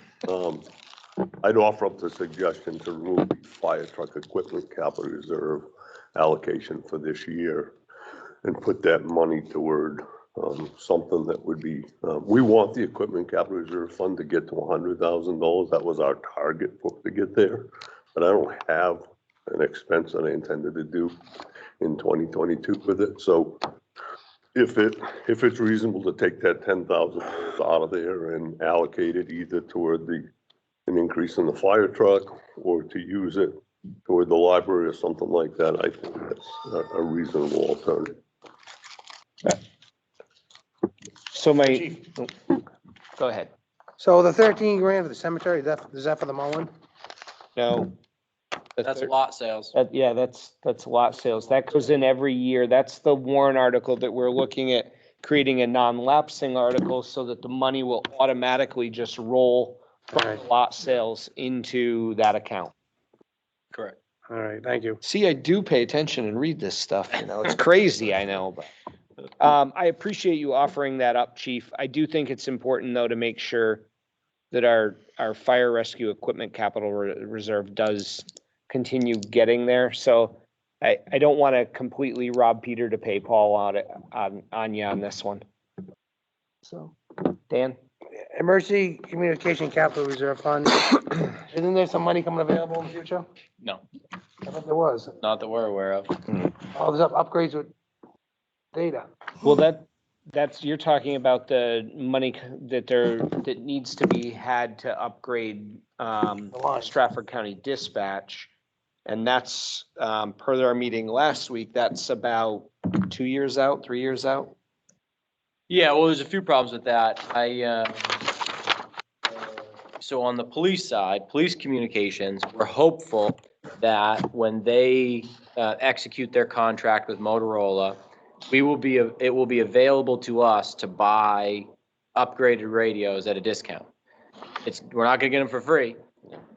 I'd offer up the suggestion to remove the fire truck equipment capital reserve allocation for this year and put that money toward something that would be, we want the equipment capital reserve fund to get to $100,000. That was our target for to get there. But I don't have an expense that I intended to do in 2022 with it. So if it's reasonable to take that $10,000 out of there and allocate it either toward an increase in the fire truck or to use it toward the library or something like that, I think that's a reasonable alternative. So my, Chief. go ahead. So the 13 grand for the cemetery, is that for the mowing? No. That's lot sales. Yeah, that's lot sales. That goes in every year. That's the warrant article that we're looking at creating a non-lapsing article so that the money will automatically just roll from Right. lot sales into that account. Correct. All right, thank you. See, I do pay attention and read this stuff, you know, it's crazy, I know, but. I appreciate you offering that up, Chief. I do think it's important, though, to make sure that our fire rescue equipment capital reserve does continue getting there. So I don't want to completely rob Peter to pay Paul on you on this one. So, Dan? Emergency Communication Capital Reserve Fund, isn't there some money coming available in the future? No, I thought there was. not that we're aware of. Oh, there's upgrades with data. Well, that's, you're talking about the money that needs to be had to upgrade line. Stratford County Dispatch. And that's, per our meeting last week, that's about 2 years out, 3 years out. Yeah, well, there's a few problems with that. So on the police side, police communications, we're hopeful that when they execute their contract with Motorola, it will be available to us to buy upgraded radios at a discount. We're not gonna get them for free.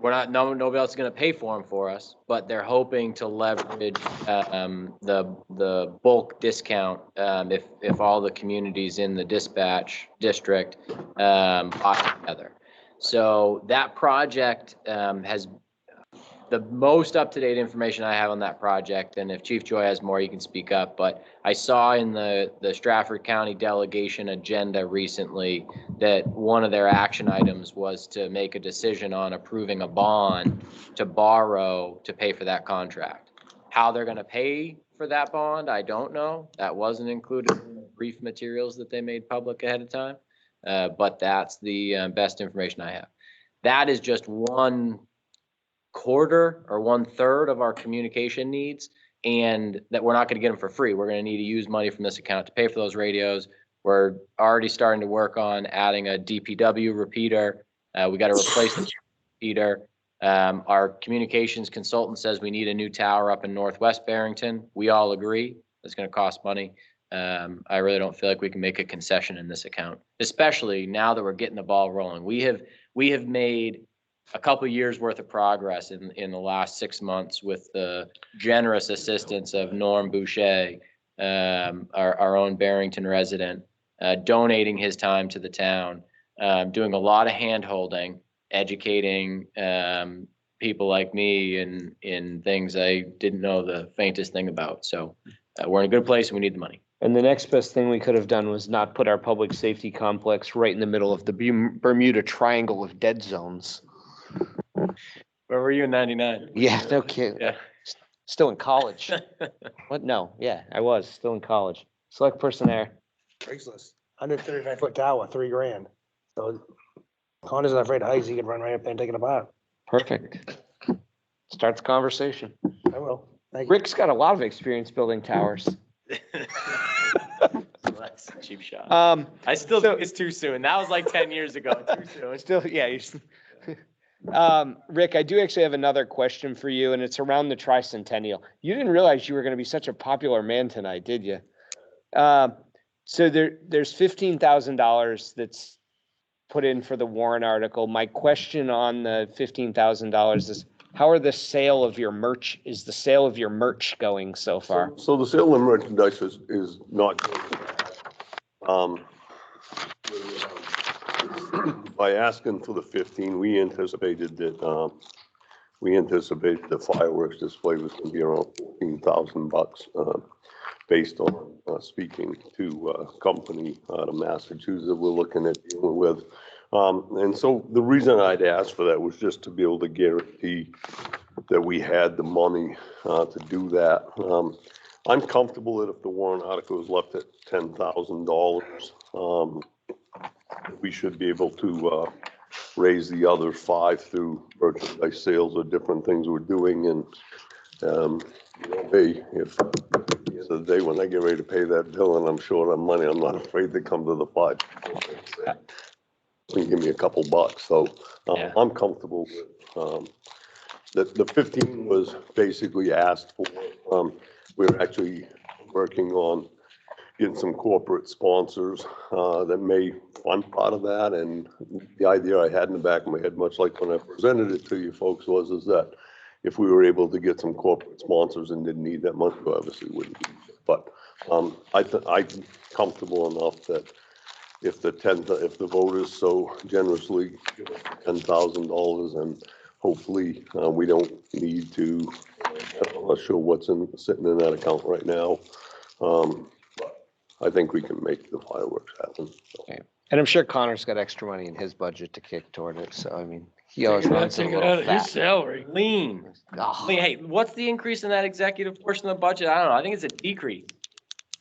Nobody else is gonna pay for them for us, but they're hoping to leverage the bulk discount if all the communities in the dispatch district buy together. So that project has the most up-to-date information I have on that project, and if Chief Joy has more, you can speak up, but I saw in the Stratford County delegation agenda recently that one of their action items was to make a decision on approving a bond to borrow to pay for that contract. How they're gonna pay for that bond, I don't know. That wasn't included in the brief materials that they made public ahead of time, but that's the best information I have. That is just 1/4 or 1/3 of our communication needs, and that we're not going to get them for free. We're going to need to use money from this account to pay for those radios. We're already starting to work on adding a DPW repeater. We got to replace the repeater. Our communications consultant says we need a new tower up in Northwest Barrington. We all agree it's going to cost money. I really don't feel like we can make a concession in this account, especially now that we're getting the ball rolling. We have made a couple of years worth of progress in the last 6 months with the generous assistance of Norm Boucher, our own Barrington resident, donating his time to the town, doing a lot of hand-holding, educating people like me in things I didn't know the faintest thing about. So we're in a good place and we need the money. And the next best thing we could have done was not put our public safety complex right in the middle of the Bermuda Triangle of dead zones. Where were you in 99? Yeah, no kidding. Yeah. Still in college. What? No, yeah, I was still in college. Select person there. Craigslist, 135-foot tower, $3 grand. So Connor's not afraid of heights, he can run right up there and take it apart. Perfect. Starts the conversation. I will, thank you. Rick's got a lot of experience building towers. That's a cheap shot. I still so- think it's too soon. That was like 10 years ago. Too soon. Still, yeah. Rick, I do actually have another question for you, and it's around the tricentennial. You didn't realize you were going to be such a popular man tonight, did you? So there's $15,000 that's put in for the warrant article. My question on the $15,000 is, how are the sale of your merch, is the sale of your merch going so far? So the sale of merchandise is not good. By asking for the 15, we anticipated that, the fireworks display was gonna be around $14,000, based on, speaking to a company out of Massachusetts that we're looking at dealing with. And so the reason I'd asked for that was just to be able to guarantee that we had the money, to do that. I'm comfortable that if the warrant article is left at $10,000, we should be able to, raise the other 5 through merchandise sales or different things we're doing. And, hey, if at the end of the day, when I get ready to pay that bill and I'm short on money, I'm not afraid to come to the 5. You give me a couple bucks. So Yeah. I'm comfortable with, the 15 was basically asked for. We're actually working on getting some corporate sponsors that may fund part of that. And the idea I had in the back of my head, much like when I presented it to you folks, is that if we were able to get some corporate sponsors and didn't need that money, we obviously wouldn't. But I'm comfortable enough that if the voters so generously give us $10,000, and hopefully we don't need to. I'm not sure what's sitting in that account right now. I think we can make the fireworks happen. Okay. And I'm sure Connor's got extra money in his budget to kick toward it, so I mean, he always runs a Take it little out of his fat. salary. Lean. Oh, Hey, what's the increase in that executive portion of the budget? I don't know. I think it's a decrease.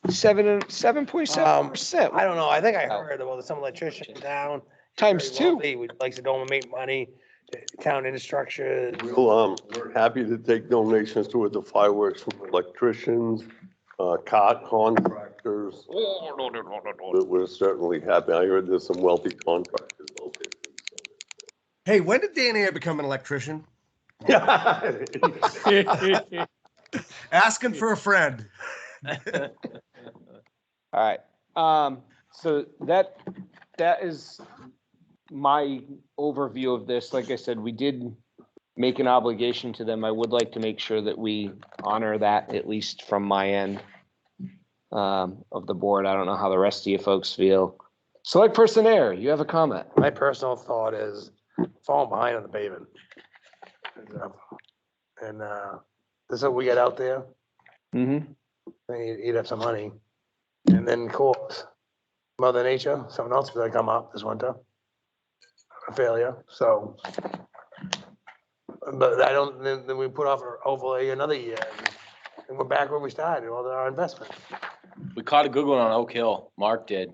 7.7%. I don't know. I think I heard about some electrician in town. Times very 2. wealthy, likes to donate money to town infrastructure. We're happy to take donations toward the fireworks from electricians, car contractors. We're certainly happy. I heard there's some wealthy contractors out Hey, when did Dan Ayer become an electrician? there. Asking for a friend. All right, so that is my overview of this. Like I said, we did make an obligation to them. I would like to make sure that we honor that, at least from my end, of the board. I don't know how the rest of you folks feel. Select Person Air, you have a comment? My personal thought is falling behind on the pavement. And this is what we got out there. Mm-hmm. You'd have some money. And then, of course, Mother Nature, something else is gonna come up this winter. A failure, so. But I don't, then we put off hopefully another year and we're back where we started, all our investment. We caught a good one on Oak Hill. Mark did,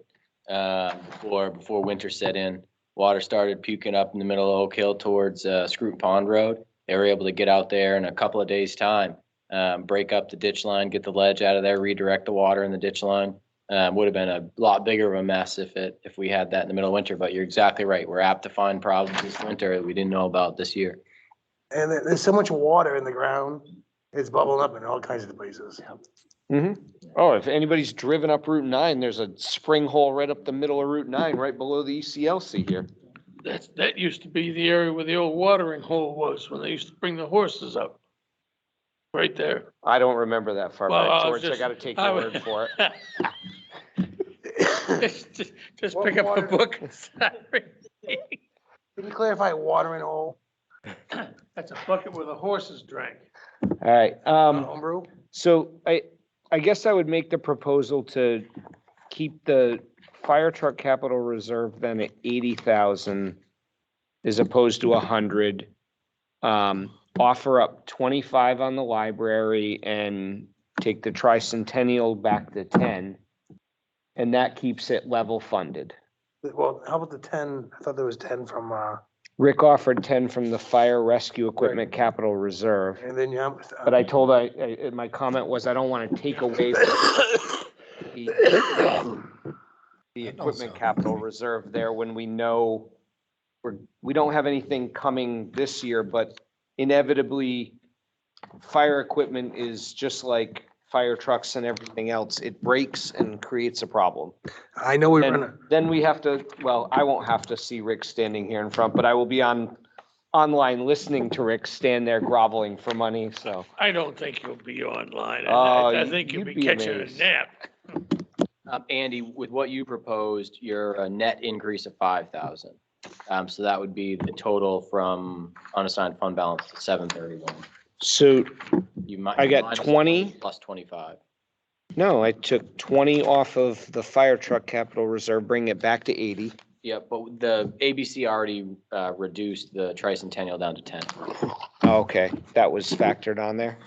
before winter set in. Water started puking up in the middle of Oak Hill towards Scruton Pond Road. They were able to get out there in a couple of days' time, break up the ditch line, get the ledge out of there, redirect the water in the ditch line. Would have been a lot bigger of a mess if we had that in the middle of winter. But you're exactly right. We're apt to find problems this winter that we didn't know about this year. And there's so much water in the ground, it's bubbling up in all kinds of places. Mm-hmm. Oh, if anybody's driven up Route 9, there's a spring hole right up the middle of Route 9, right below the ECLC here. That used to be the area where the old watering hole was when they used to bring the horses up. Right there. I don't remember that far Well, back, I was George. I just- gotta take I your was- word for it. Just What pick up the water- book. Can you clarify watering hole, That's a bucket where the horses drank. All right, homebrew? so I guess I would make the proposal to keep the fire truck capital reserve then at 80,000 as opposed to 100. Offer up 25 on the library and take the tricentennial back to 10. And that keeps it level funded. Well, how about the 10? I thought there was 10 from, Rick offered 10 from the fire rescue equipment capital reserve. and then you have. But I told, my comment was I don't want to take away the equipment capital reserve there when we know we don't have anything coming this year, but inevitably fire equipment is just like fire trucks and everything else. It breaks and creates a problem. I know we And run, then we have to, well, I won't have to see Rick standing here in front, but I will be on online listening to Rick stand there groveling for money, so. I don't think you'll be online. Oh, I think you'll you'd be be catching amazed. a nap. Andy, with what you proposed, you're a net increase of 5,000. So that would be the total from unassigned fund balance to 731. So You might. I got minus 20. Plus 25. no, I took 20 off of the fire truck capital reserve, bring it back to 80. Yeah, but the ABC already reduced the tricentennial down to 10. Okay, that was factored on there.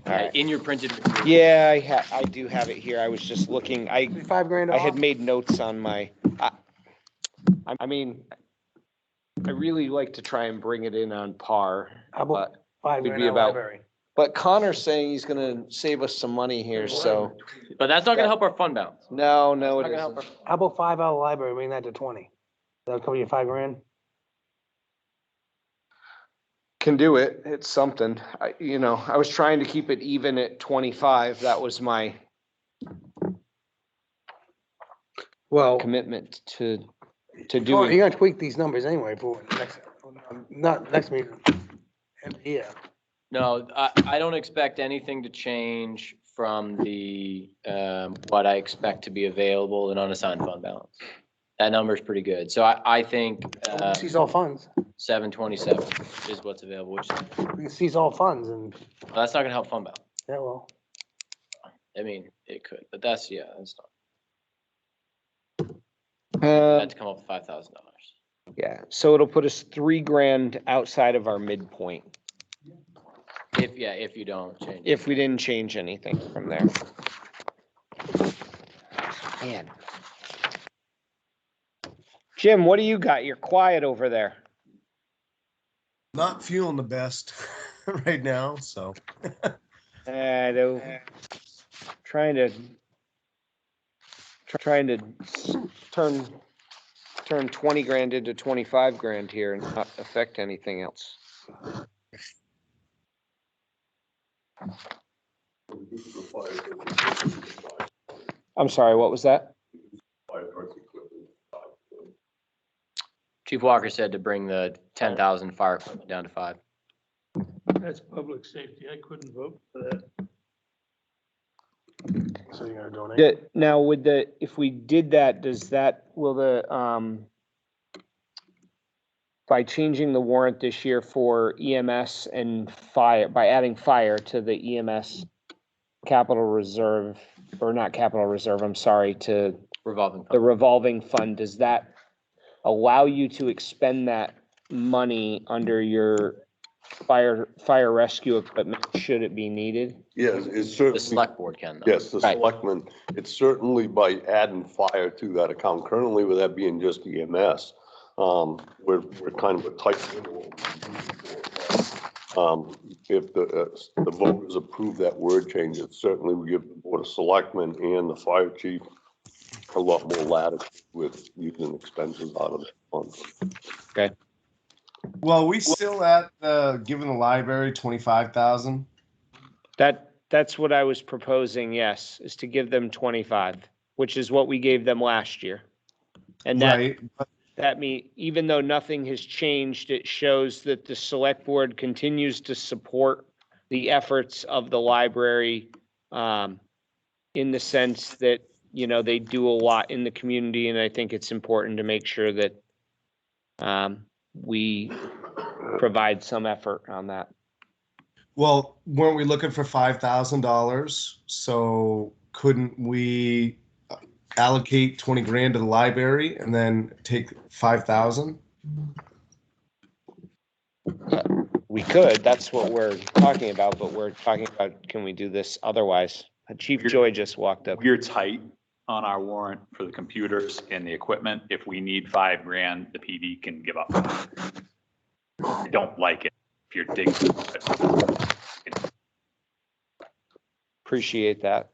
All right. In your printed. material. Yeah, I do have it here. I was just looking, $5,000 I had off? made notes on my, I mean, I really like to try and bring it in on par, How about but $5,000 be on about- library? Connor's saying he's gonna save us some money here, so. But that's not gonna help our fund balance. No, It's no, not it gonna help isn't. our- How about 5 out of the library, bring that to 20? That'll cover you $5,000? Can do it. It's something. I was trying to keep it even at 25. That was my Well, commitment to you're doing. gonna tweak these numbers anyway for next, not next meeting, end of the year. No, I don't expect anything to change from the, what I expect to be available in unassigned fund balance. That number is pretty good. So I think, We can seize all funds. 727 is what's available, which, We can seize all funds and, that's not gonna help fund balance. yeah, well, I mean, it could, but that's not, Uh, had to come up with $5,000. yeah, so it'll put us $3,000 outside of our midpoint If you don't change. it. if we didn't change anything from there. Man. Jim, what do you got? You're quiet over there. Not feeling the best right now, so. Trying to turn 20 grand into 25 grand here and not affect anything else. I'm sorry, what was that? Chief Walker said to bring the 10,000 fire equipment down to 5. That's public safety. I couldn't vote for that. so you're gonna donate. Now if we did that, by changing the warrant this year for EMS and fire, by adding fire to the EMS capital reserve, or not capital reserve, I'm sorry, to Revolving the fund. revolving fund, does that allow you to expend that money under your fire rescue equipment, should it be needed? Yes, it's The certainly, select board can though. yes, the Right. selectmen, it's certainly by adding fire to that account. Currently, with that being just EMS, we're kind of a tight window. If the voters approve that word change, it certainly will give the Board of Selectmen and the fire chief a lot more latitude with using expenses out of the fund. Well, we still at, giving the library 25,000. That's what I was proposing, yes, is to give them 25, which is what we gave them last year. And Right, that even though nothing has changed, it shows that the select board continues to support the efforts of the library, in the sense that, they do a lot in the community, and I think it's important to make sure that, we provide some effort on that. well, weren't we looking for $5,000? So couldn't we allocate 20 grand to the library and then take 5,000? We could, that's what we're talking about, but we're talking about, can we do this otherwise? Chief Joy just walked up. We're tight on our warrant for the computers and the equipment. If we need $5,000, the PD can give up. I don't like it if you're digging. Appreciate that.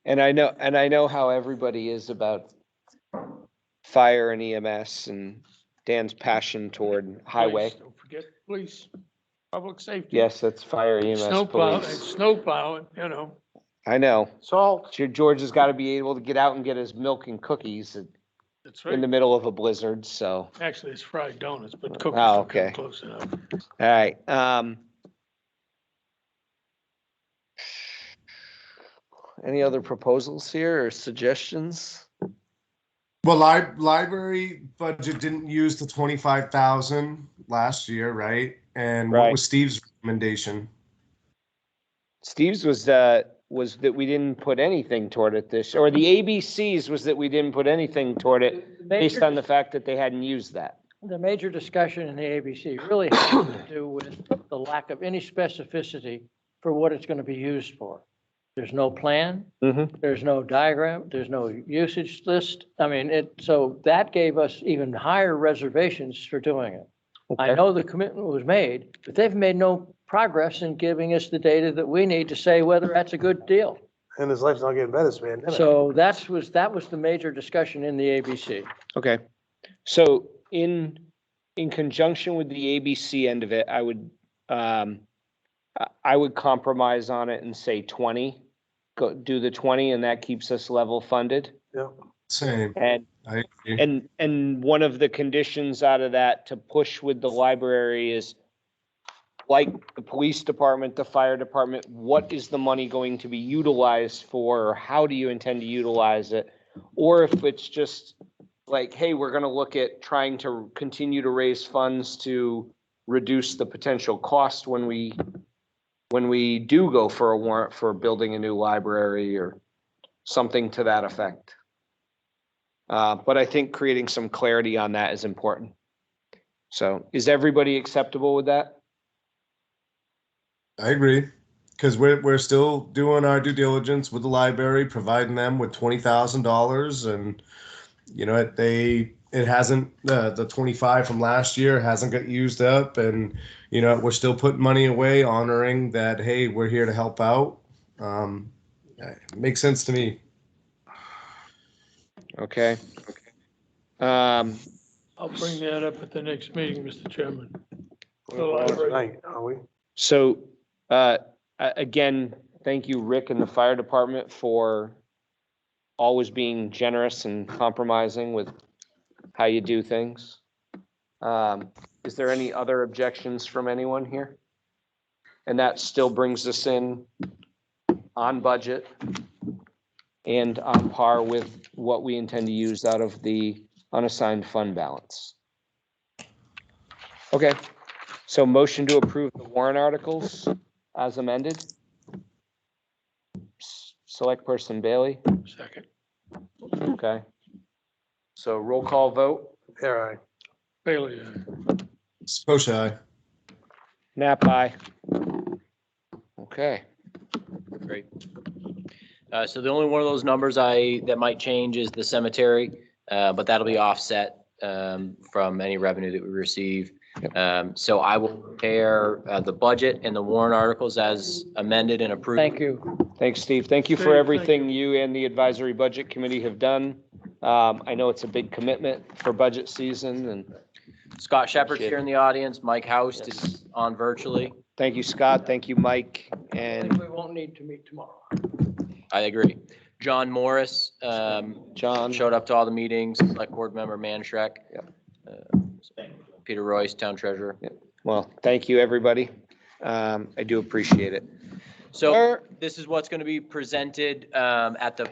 And I know how everybody is about fire and EMS and Dan's passion toward highway. Police, don't forget police, public safety. Yes, that's fire, EMS, Snow plow, police. snow plowing, I know. Salt, George has got to be able to get out and get his milk and cookies. That's in the right. middle of a blizzard, so, Actually, it's fried donuts, but cookies Oh, will come okay. close enough. all right. Any other proposals here or suggestions? Well, library budget didn't use the 25,000 last year, right? And what Right. was Steve's recommendation? Steve's was that we didn't put anything toward it or the ABCs was that we didn't put anything toward it based on the fact that they hadn't used that. The major discussion in the ABC really has to do with the lack of any specificity for what it's going to be used for. There's no plan, Mm-hmm. there's no diagram, there's no usage list. I mean, so that gave us even higher reservations for doing it. I know the commitment was made, but they've made no progress in giving us the data that we need to say whether that's a good deal. And his life's not getting better, this pandemic. So that was the major discussion in the ABC. Okay, so in conjunction with the ABC end of it, I would compromise on it and say 20. Do the 20 and that keeps us level funded. Yeah. Same. And I agree. and one of the conditions out of that to push with the library is like the police department, the fire department, what is the money going to be utilized for? Or how do you intend to utilize it? Or if it's just like, hey, we're going to look at trying to continue to raise funds to reduce the potential cost when we do go for a warrant for building a new library or something to that effect. But I think creating some clarity on that is important. So is everybody acceptable with that? I agree. Because we're still doing our due diligence with the library, providing them with $20,000, and it hasn't the 25 from last year hasn't got used up, and we're still putting money away, honoring that. Hey, we're here to help out. It makes sense to me. Okay. I'll bring that up at the next meeting, Mr. Chairman. The library. Tonight, are we? So again, thank you, Rick and the fire department, for always being generous and compromising with how you do things. Is there any other objections from anyone here? And that still brings us in on budget and on par with what we intend to use out of the unassigned fund balance. Okay, so motion to approve the warrant articles as amended. Select person Bailey. Second. Okay. So roll call vote. There, I. Bailey, So shy. Nap aye. Okay. Great. So the only one of those numbers that might change is the cemetery, but that'll be offset from any revenue that we receive. So I will prepare the budget and the warrant articles as amended and approved. Thank you. Thanks, Steve. Thank you Steve, for thank everything you and the advisory budget committee have done. I know it's a big commitment for budget season, and Scott Shepherd's here in the audience. Mike Houst is on virtually. thank you, Scott. Thank you, Mike. I And think we won't need to meet tomorrow. I agree. John Morris John. showed up to all the meetings, select board member Manshrek. Yep. Peter Royce, town treasurer. Well, thank you, everybody. I do appreciate it. So this is what's going to be presented at the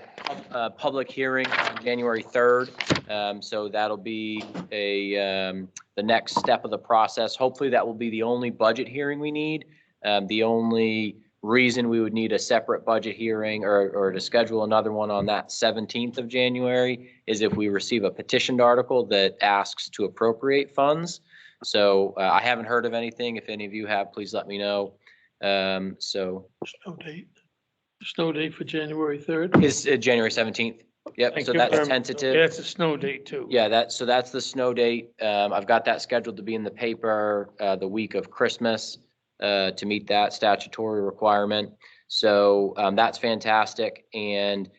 public hearing on January 3rd. So that'll be the next step of the process. Hopefully that will be the only budget hearing we need. The only reason we would need a separate budget hearing or to schedule another one on that 17th of January is if we receive a petitioned article that asks to appropriate funds. So I haven't heard of anything. If any of you have, please let me know. So snow date for January 3rd. is January 17th. Yep. Thank So you that's very much. tentative. Yeah, it's a snow date too. Yeah, that's the snow date. I've got that scheduled to be in the paper the week of Christmas to meet that statutory requirement. So that's fantastic. And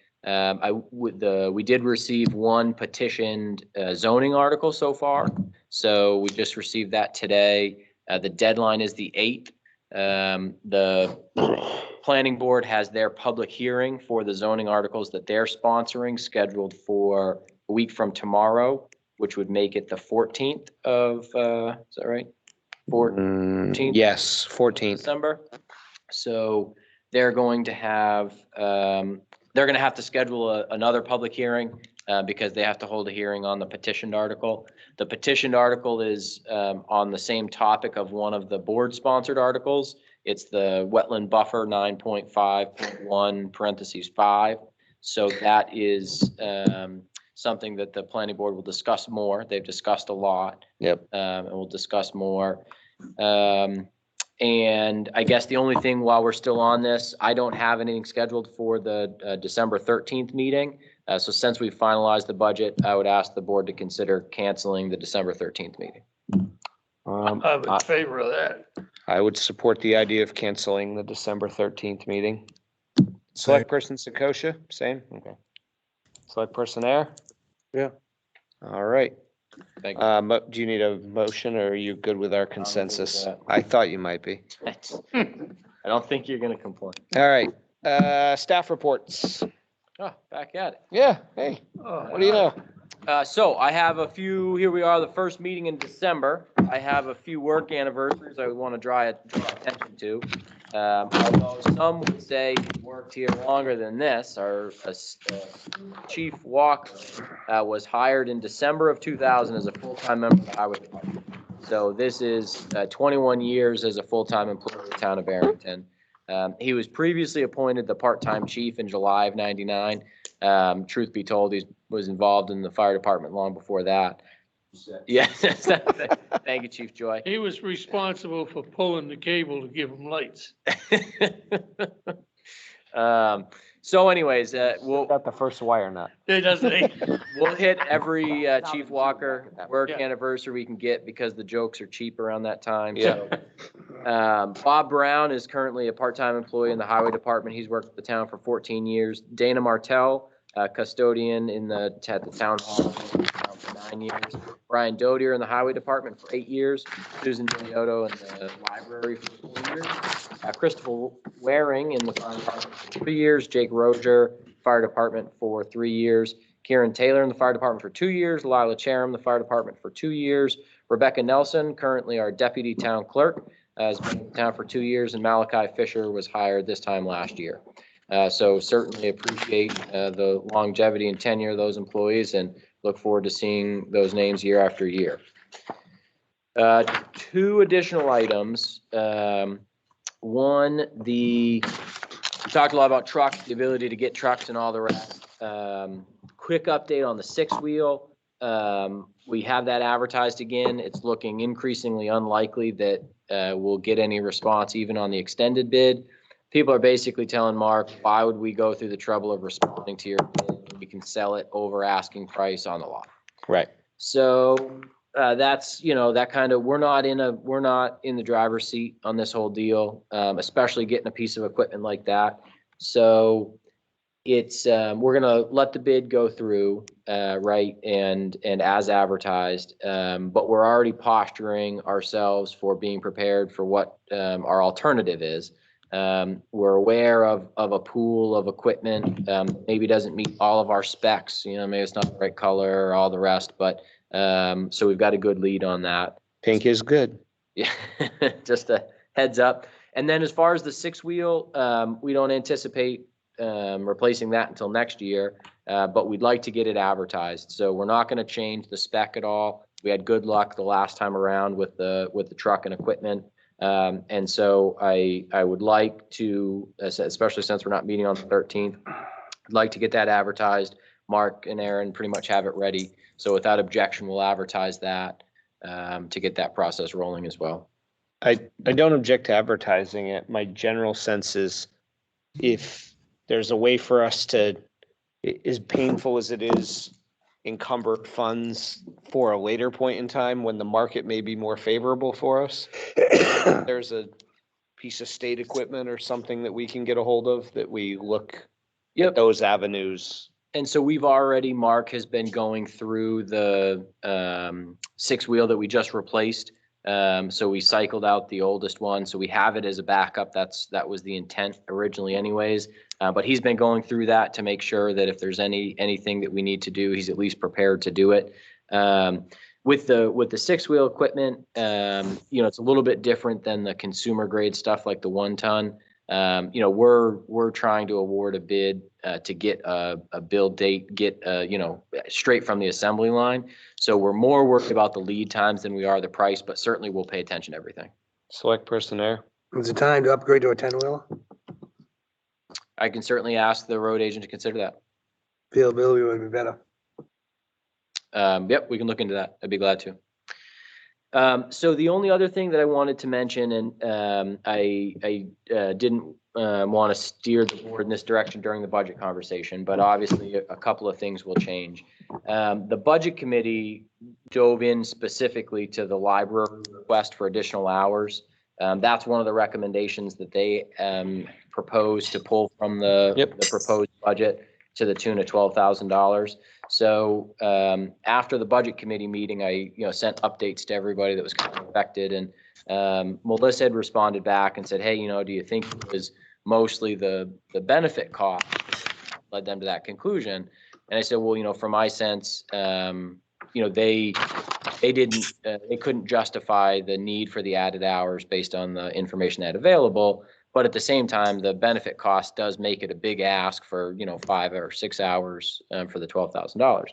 we did receive one petitioned zoning article so far. So we just received that today. The deadline is the 8th. The planning board has their public hearing for the zoning articles that they're sponsoring scheduled for a week from tomorrow, which would make it the 14th of, is that right? 14th? Yes, 14th. December. So they're going to have, they're going to have to schedule another public hearing because they have to hold a hearing on the petitioned article. The petitioned article is on the same topic of one of the board-sponsored articles. It's the wetland buffer 9.5.1 parentheses 5. So that is something that the planning board will discuss more. They've discussed a lot. Yep. And we'll discuss more. And I guess the only thing while we're still on this, I don't have anything scheduled for the December 13th meeting. So since we've finalized the budget, I would ask the board to consider canceling the December 13th meeting. I'm in favor of that. I would support the idea of canceling the December 13th meeting. Select person Sakosha, same? Okay. Select person Air? Yeah. All right. Thank you. Do you need a motion or are you good with our consensus? that. I thought you might be. I don't think you're going to complain. All right. Staff reports. Oh, back at it. Yeah, hey, what do you know? So I have a few, here we are, the first meeting in December. I have a few work anniversaries I would want to draw attention to. Although some would say he worked here longer than this, our Chief Walker was hired in December of 2000 as a full-time member of the Highway Department. So this is 21 years as a full-time employee of the town of Barrington. He was previously appointed the part-time chief in July of '99. Truth be told, he was involved in the fire department long before that. Yeah, thank you, Chief Joy. He was responsible for pulling the cable to give them lights. So anyways, we'll Got the first wire nut. It doesn't. we'll hit every Chief Walker work anniversary we can get because the jokes are cheap around that time. Yeah. So, Bob Brown is currently a part-time employee in the highway department. He's worked at the town for 14 years. Dana Martell, custodian at the town hall for 9 years. Brian Dodier in the highway department for 8 years. Susan Dioto in the library for 4 years. Christopher Waring in the fire department for 3 years. Jake Roger, fire department for 3 years. Kieran Taylor in the fire department for 2 years. Lila Chatham, the fire department for 2 years. Rebecca Nelson, currently our deputy town clerk, has been in town for 2 years, and Malachi Fisher was hired this time last year. So certainly appreciate the longevity and tenure of those employees and look forward to seeing those names year after year. 2 additional items. One, we talked a lot about trucks, the ability to get trucks and all the rest. Quick update on the 6-wheel. We have that advertised again. It's looking increasingly unlikely that we'll get any response even on the extended bid. People are basically telling Mark, why would we go through the trouble of responding to your bid when we can sell it over asking price on the lot? Right. So that's, that kind of, we're not in the driver's seat on this whole deal, especially getting a piece of equipment like that. So it's, we're going to let the bid go through, right, and as advertised, but we're already posturing ourselves for being prepared for what our alternative is. We're aware of a pool of equipment, maybe doesn't meet all of our specs, maybe it's not the right color or all the rest, but so we've got a good lead on that. Pink is good. Yeah, just a heads up. And then as far as the 6-wheel, we don't anticipate replacing that until next year, but we'd like to get it advertised. So we're not going to change the spec at all. We had good luck the last time around with the truck and equipment. And so I would like to, especially since we're not meeting on the 13th, I'd like to get that advertised. Mark and Aaron pretty much have it ready. So without objection, we'll advertise that to get that process rolling as well. I don't object to advertising it. My general sense is if there's a way for us to, as painful as it is, encumber funds for a later point in time when the market may be more favorable for us, there's a piece of state equipment or something that we can get a hold of that we look at those avenues. And so Mark has been going through the 6-wheel that we just replaced So we cycled out the oldest one. So we have it as a backup. That was the intent originally anyways. But he's been going through that to make sure that if there's anything that we need to do, he's at least prepared to do it. With the 6-wheel equipment, it's a little bit different than the consumer grade stuff like the 1 ton. We're trying to award a bid to get a build date, straight from the assembly line. So we're more worried about the lead times than we are the price, but certainly we'll pay attention to everything. Select person there. Is it time to upgrade to a 10-wheeler? I can certainly ask the road agent to consider that. Availability would be better. Yep, we can look into that. I'd be glad to. So the only other thing that I wanted to mention, and I didn't want to steer the board in this direction during the budget conversation, but obviously a couple of things will change. The budget committee dove in specifically to the library request for additional hours. That's one of the recommendations that they proposed to pull from the proposed budget to the tune of $12,000. So after the budget committee meeting, I sent updates to everybody that was kind of affected, and Melissa had responded back and said, hey, do you think it was mostly the benefit cost led them to that conclusion? And I said, well, from my sense, they couldn't justify the need for the added hours based on the information they had available. But at the same time, the benefit cost does make it a big ask for, 5 or 6 hours for the $12,000.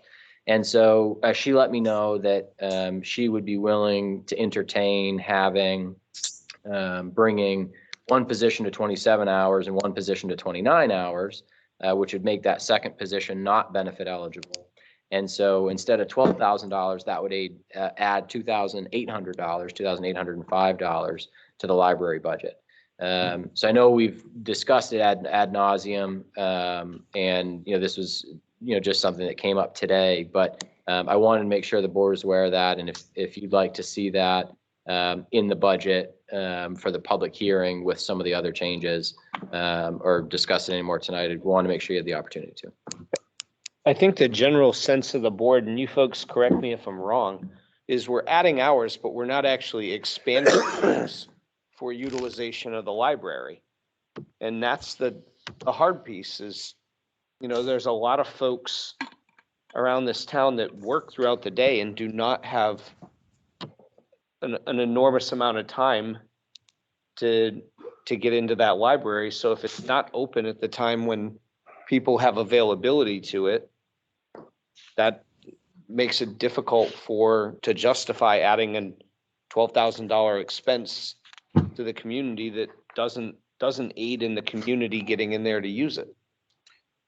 And so she let me know that she would be willing to entertain having, bringing one position to 27 hours and one position to 29 hours, which would make that second position not benefit eligible. And so instead of $12,000, that would add $2,800, $2,805 to the library budget. So I know we've discussed it ad nauseum, and this was just something that came up today. But I wanted to make sure the board is aware of that, and if you'd like to see that in the budget for the public hearing with some of the other changes, or discuss it anymore tonight, I want to make sure you have the opportunity to. I think the general sense of the board, and you folks correct me if I'm wrong, is we're adding hours, but we're not actually expanding hours for utilization of the library. And that's the hard piece is, there's a lot of folks around this town that work throughout the day and do not have an enormous amount of time to get into that library. So if it's not open at the time when people have availability to it, that makes it difficult to justify adding a $12,000 expense to the community that doesn't aid in the community getting in there to use it.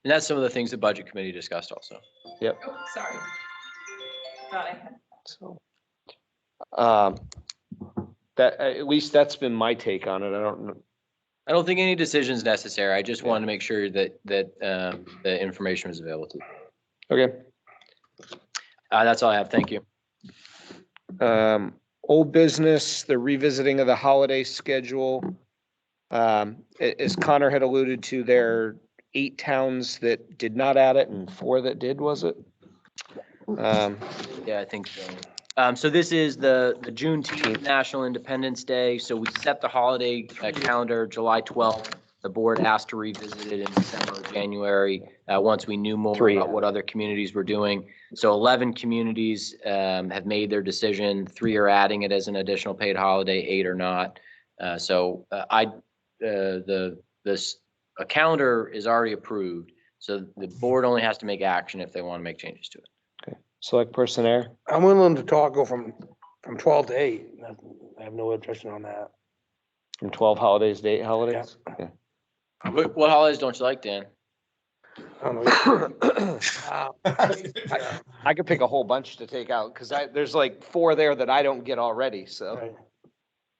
And that's some of the things the budget committee discussed also. Yep. Oh, sorry. Thought I had. So, that at least that's been my take on it. I don't know. I don't think any decision is necessary. I just wanted to make sure that the information was available to you. Okay. That's all I have. Thank you. Old business, the revisiting of the holiday schedule. As Connor had alluded to, there are 8 towns that did not add it and 4 that did, was it? Yeah, I think so. So this is the Juneteenth National Independence Day. So we set the holiday calendar July 12th. The board asked to revisit it in December or January once we knew more about what other communities were doing. So 11 communities have made their decision. 3 are adding it as an additional paid holiday, 8 are not. So the calendar is already approved. So the board only has to make action if they want to make changes to it. Okay. Select person there. I'm willing to go from 12 to 8. I have no objection on that. From 12 holidays to 8 holidays? Yeah. What holidays don't you like, Dan? I don't know. I could pick a whole bunch to take out because there's like 4 there that I don't get already. So, Right.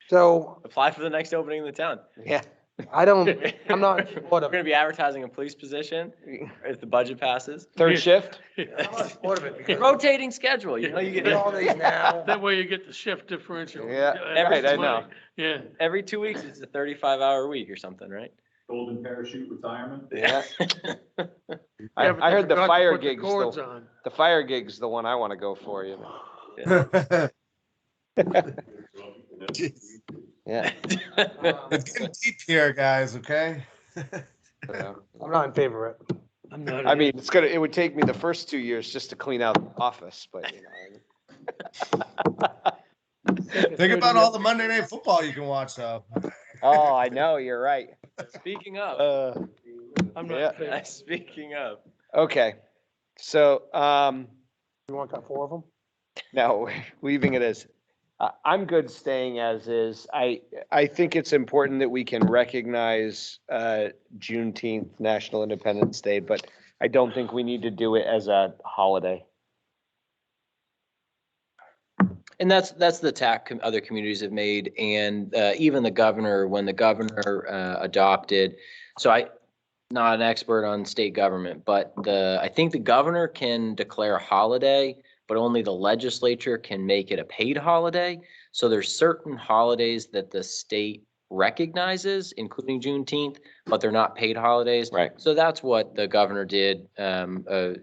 So Apply for the next opening in the town. yeah. I'm not in support We're of going to it. be advertising a police position if the budget passes. Third shift? I'm not in support of it because Rotating schedule, you get all these now. That way you get the shift differential. Yeah, Every right, I know. Yeah. Every 2 weeks, it's a 35-hour week or something, right? Golden parachute retirement. Yeah. Yeah, I but they heard the forgot to fire put the gigs, cords though. on. The fire gig's the one I want to go for, you know. Yeah. It's getting deep here, guys, okay? I'm not in favor of it. I'm not. I mean, it would take me the first 2 years just to clean out the office, but you know. Think about all the Monday Night Football you can watch, though. Oh, I know, you're right. Speaking of, I'm yeah. not in favor. speaking of, Okay, so, You want to cut 4 of them? no, leaving it as, I'm good staying as is. I think it's important that we can recognize Juneteenth, National Independence Day, but I don't think we need to do it as a holiday. and that's the tack other communities have made, and even the governor, when the governor adopted. So not an expert on state government, but I think the governor can declare a holiday, but only the legislature can make it a paid holiday. So there's certain holidays that the state recognizes, including Juneteenth, but they're not paid holidays. Right. So that's what the governor did, recognizing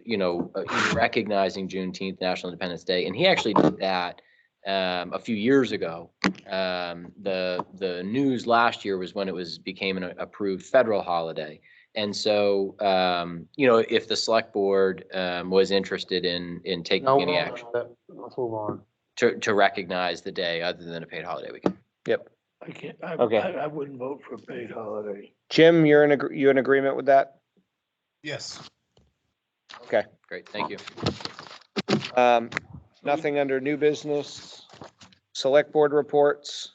Juneteenth, National Independence Day. And he actually did that a few years ago. The news last year was when it became an approved federal holiday. And so, if the select board was interested in taking No, any action let's move on. to recognize the day other than a paid holiday, we can. Yep. I can't, Okay. I wouldn't vote for a paid holiday. Jim, you in agreement with that? Yes. Okay. Great, thank you. Nothing under new business, select board reports.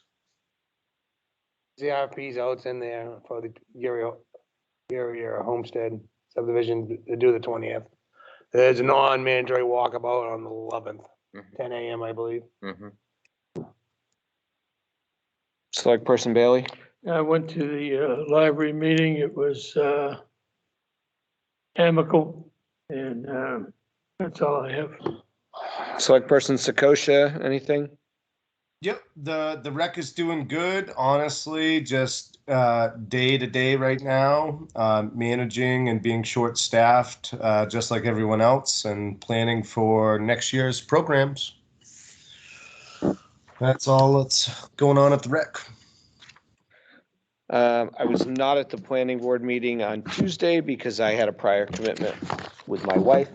CRP's out, it's in there for the Gary Homestead subdivision to do the 20th. There's a non-mandatory walkabout on the 11th, Mhm. 10 a.m. I believe. Mhm. Select person Bailey. I went to the library meeting. It was amicable, and that's all I have. Select person Sakosha, anything? Yep, the rec is doing good, honestly, just day to day right now, managing and being short-staffed, just like everyone else, and planning for next year's programs. That's all that's going on at the rec. I was not at the planning board meeting on Tuesday because I had a prior commitment with my wife.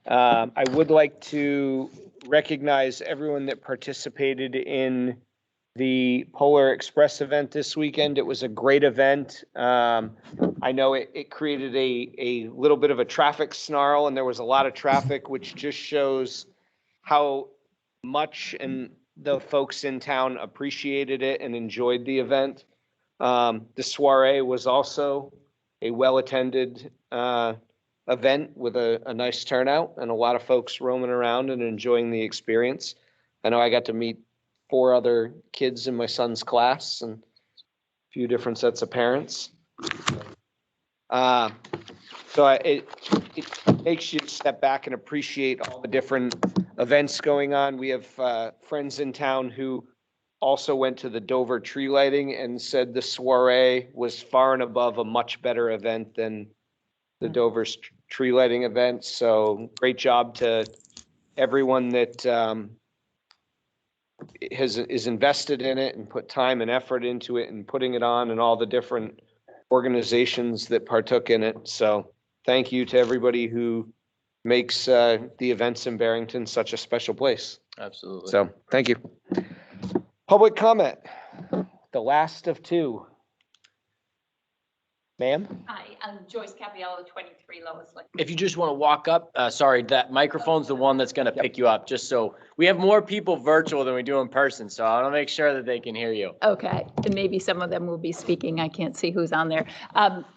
I would like to recognize everyone that participated in the Polar Express event this weekend. It was a great event. I know it created a little bit of a traffic snarl, and there was a lot of traffic, which just shows how much and the folks in town appreciated it and enjoyed the event. The soiree was also a well-attended event with a nice turnout and a lot of folks roaming around and enjoying the experience. I know I got to meet 4 other kids in my son's class and a few different sets of parents. So it makes you step back and appreciate all the different events going on. We have friends in town who also went to the Dover tree lighting and said the soiree was far and above a much better event than the Dover's tree lighting event. So great job to everyone that is invested in it and put time and effort into it and putting it on, and all the different organizations that partook in it. So thank you to everybody who makes the events in Barrington such a special place. Absolutely. So thank you. Public comment, the last of 2. Ma'am? Hi, I'm Joyce Capiello, 23 Lois Lane. If you just want to walk up, sorry, that microphone's the one that's going to pick you up, just so we have more people virtual than we do in person. So I want to make sure that they can hear you. Okay, and maybe some of them will be speaking. I can't see who's on there.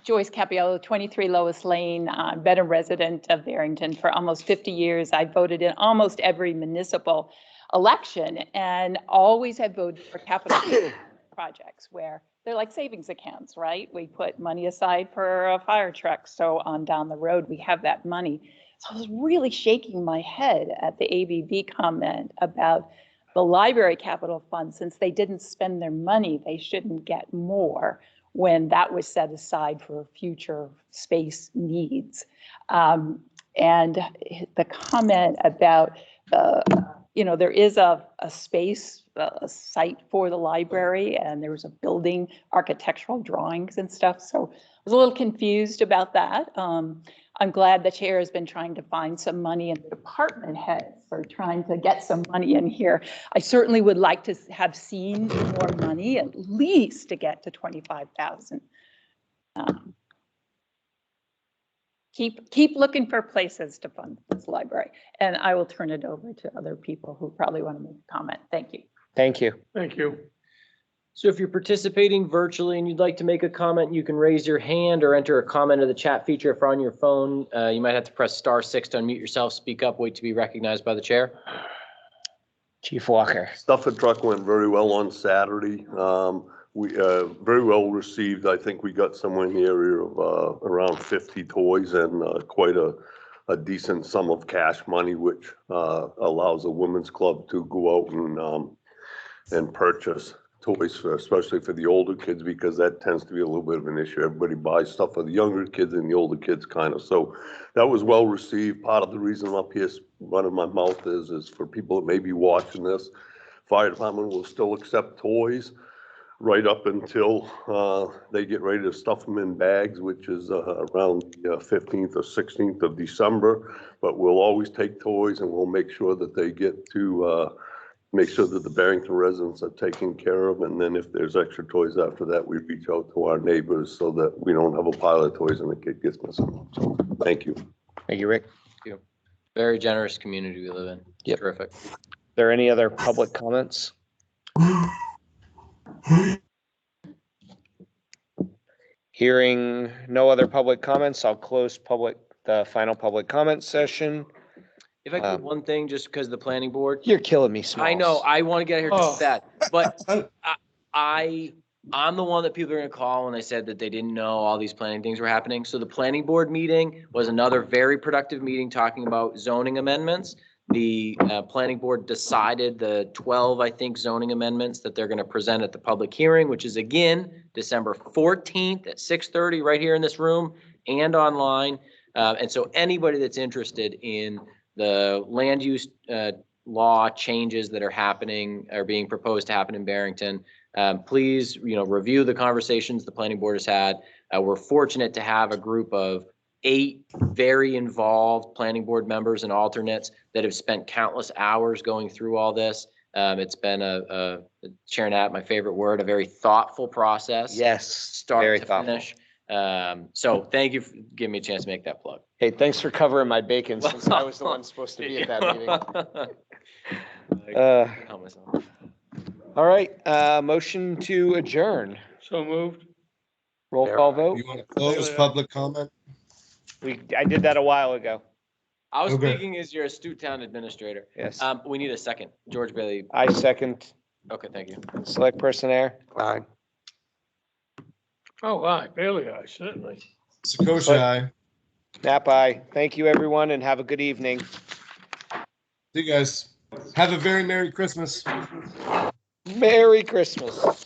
Joyce Capiello, 23 Lois Lane, been a resident of Barrington for almost 50 years. I voted in almost every municipal election and always have voted for capital projects where they're like savings accounts, right? We put money aside for a fire truck. So on down the road, we have that money. So I was really shaking my head at the ABB comment about the library capital fund. Since they didn't spend their money, they shouldn't get more when that was set aside for future space needs. And the comment about there is a space, a site for the library, and there was a building, architectural drawings and stuff. So I was a little confused about that. I'm glad the chair has been trying to find some money, and the department heads are trying to get some money in here. I certainly would like to have seen more money, at least to get to 25,000. Keep looking for places to fund this library, and I will turn it over to other people who probably want to make a comment. Thank you. Thank you. Thank you. So if you're participating virtually and you'd like to make a comment, you can raise your hand or enter a comment in the chat feature. If you're on your phone, you might have to press *6 to unmute yourself, speak up, wait to be recognized by the chair. Chief Walker. Stuff and truck went very well on Saturday. We very well received. I think we got somewhere in the area of around 50 toys and quite a decent sum of cash money, which allows a women's club to go out and purchase toys, especially for the older kids, because that tends to be a little bit of an issue. Everybody buys stuff for the younger kids and the older kids kind of. So that was well received. Part of the reason I'm up here running my mouth is for people that may be watching this, fire department will still accept toys right up until they get ready to stuff them in bags, which is around the 15th or 16th of December. But we'll always take toys, and we'll make sure that they get to make sure that the Barrington residents are taken care of. And then if there's extra toys after that, we reach out to our neighbors so that we don't have a pile of toys and the kid gets missing. So thank you. Thank you, Rick. Thank you. Very generous community we live in. Yep. Terrific. Are there any other public comments? Hearing no other public comments, I'll close the final public comment session. If I could, one thing, just because the planning board. You're killing me, Smalls. I know, I want to get here just Oh. that, but I'm the one that people are gonna call when they said that they didn't know all these planning things were happening. So the planning board meeting was another very productive meeting talking about zoning amendments. The planning board decided the 12, I think, zoning amendments that they're gonna present at the public hearing, which is again, December 14th at 6:30, right here in this room and online. And so anybody that's interested in the land use law changes that are being proposed to happen in Barrington, please, review the conversations the planning board has had. We're fortunate to have a group of 8 very involved planning board members and alternates that have spent countless hours going through all this. It's been Sharon at my favorite word, a very thoughtful process. Yes, Start very to thoughtful. finish. So thank you for giving me a chance to make that plug. Hey, thanks for covering my bacon since I was the one supposed to be at that meeting. All right, motion to adjourn. So moved. Roll call vote. You want to close public comment? I did that a while ago. I was Okay. speaking as your astute town administrator. Yes. We need a second. George Bailey. I second. Okay, thank you. Select person Air. Aye. Oh, aye, Bailey, aye, certainly. Sakosha, aye. Nap aye. Thank you, everyone, and have a good evening. See you guys. Have a very Merry Christmas. Merry Christmas.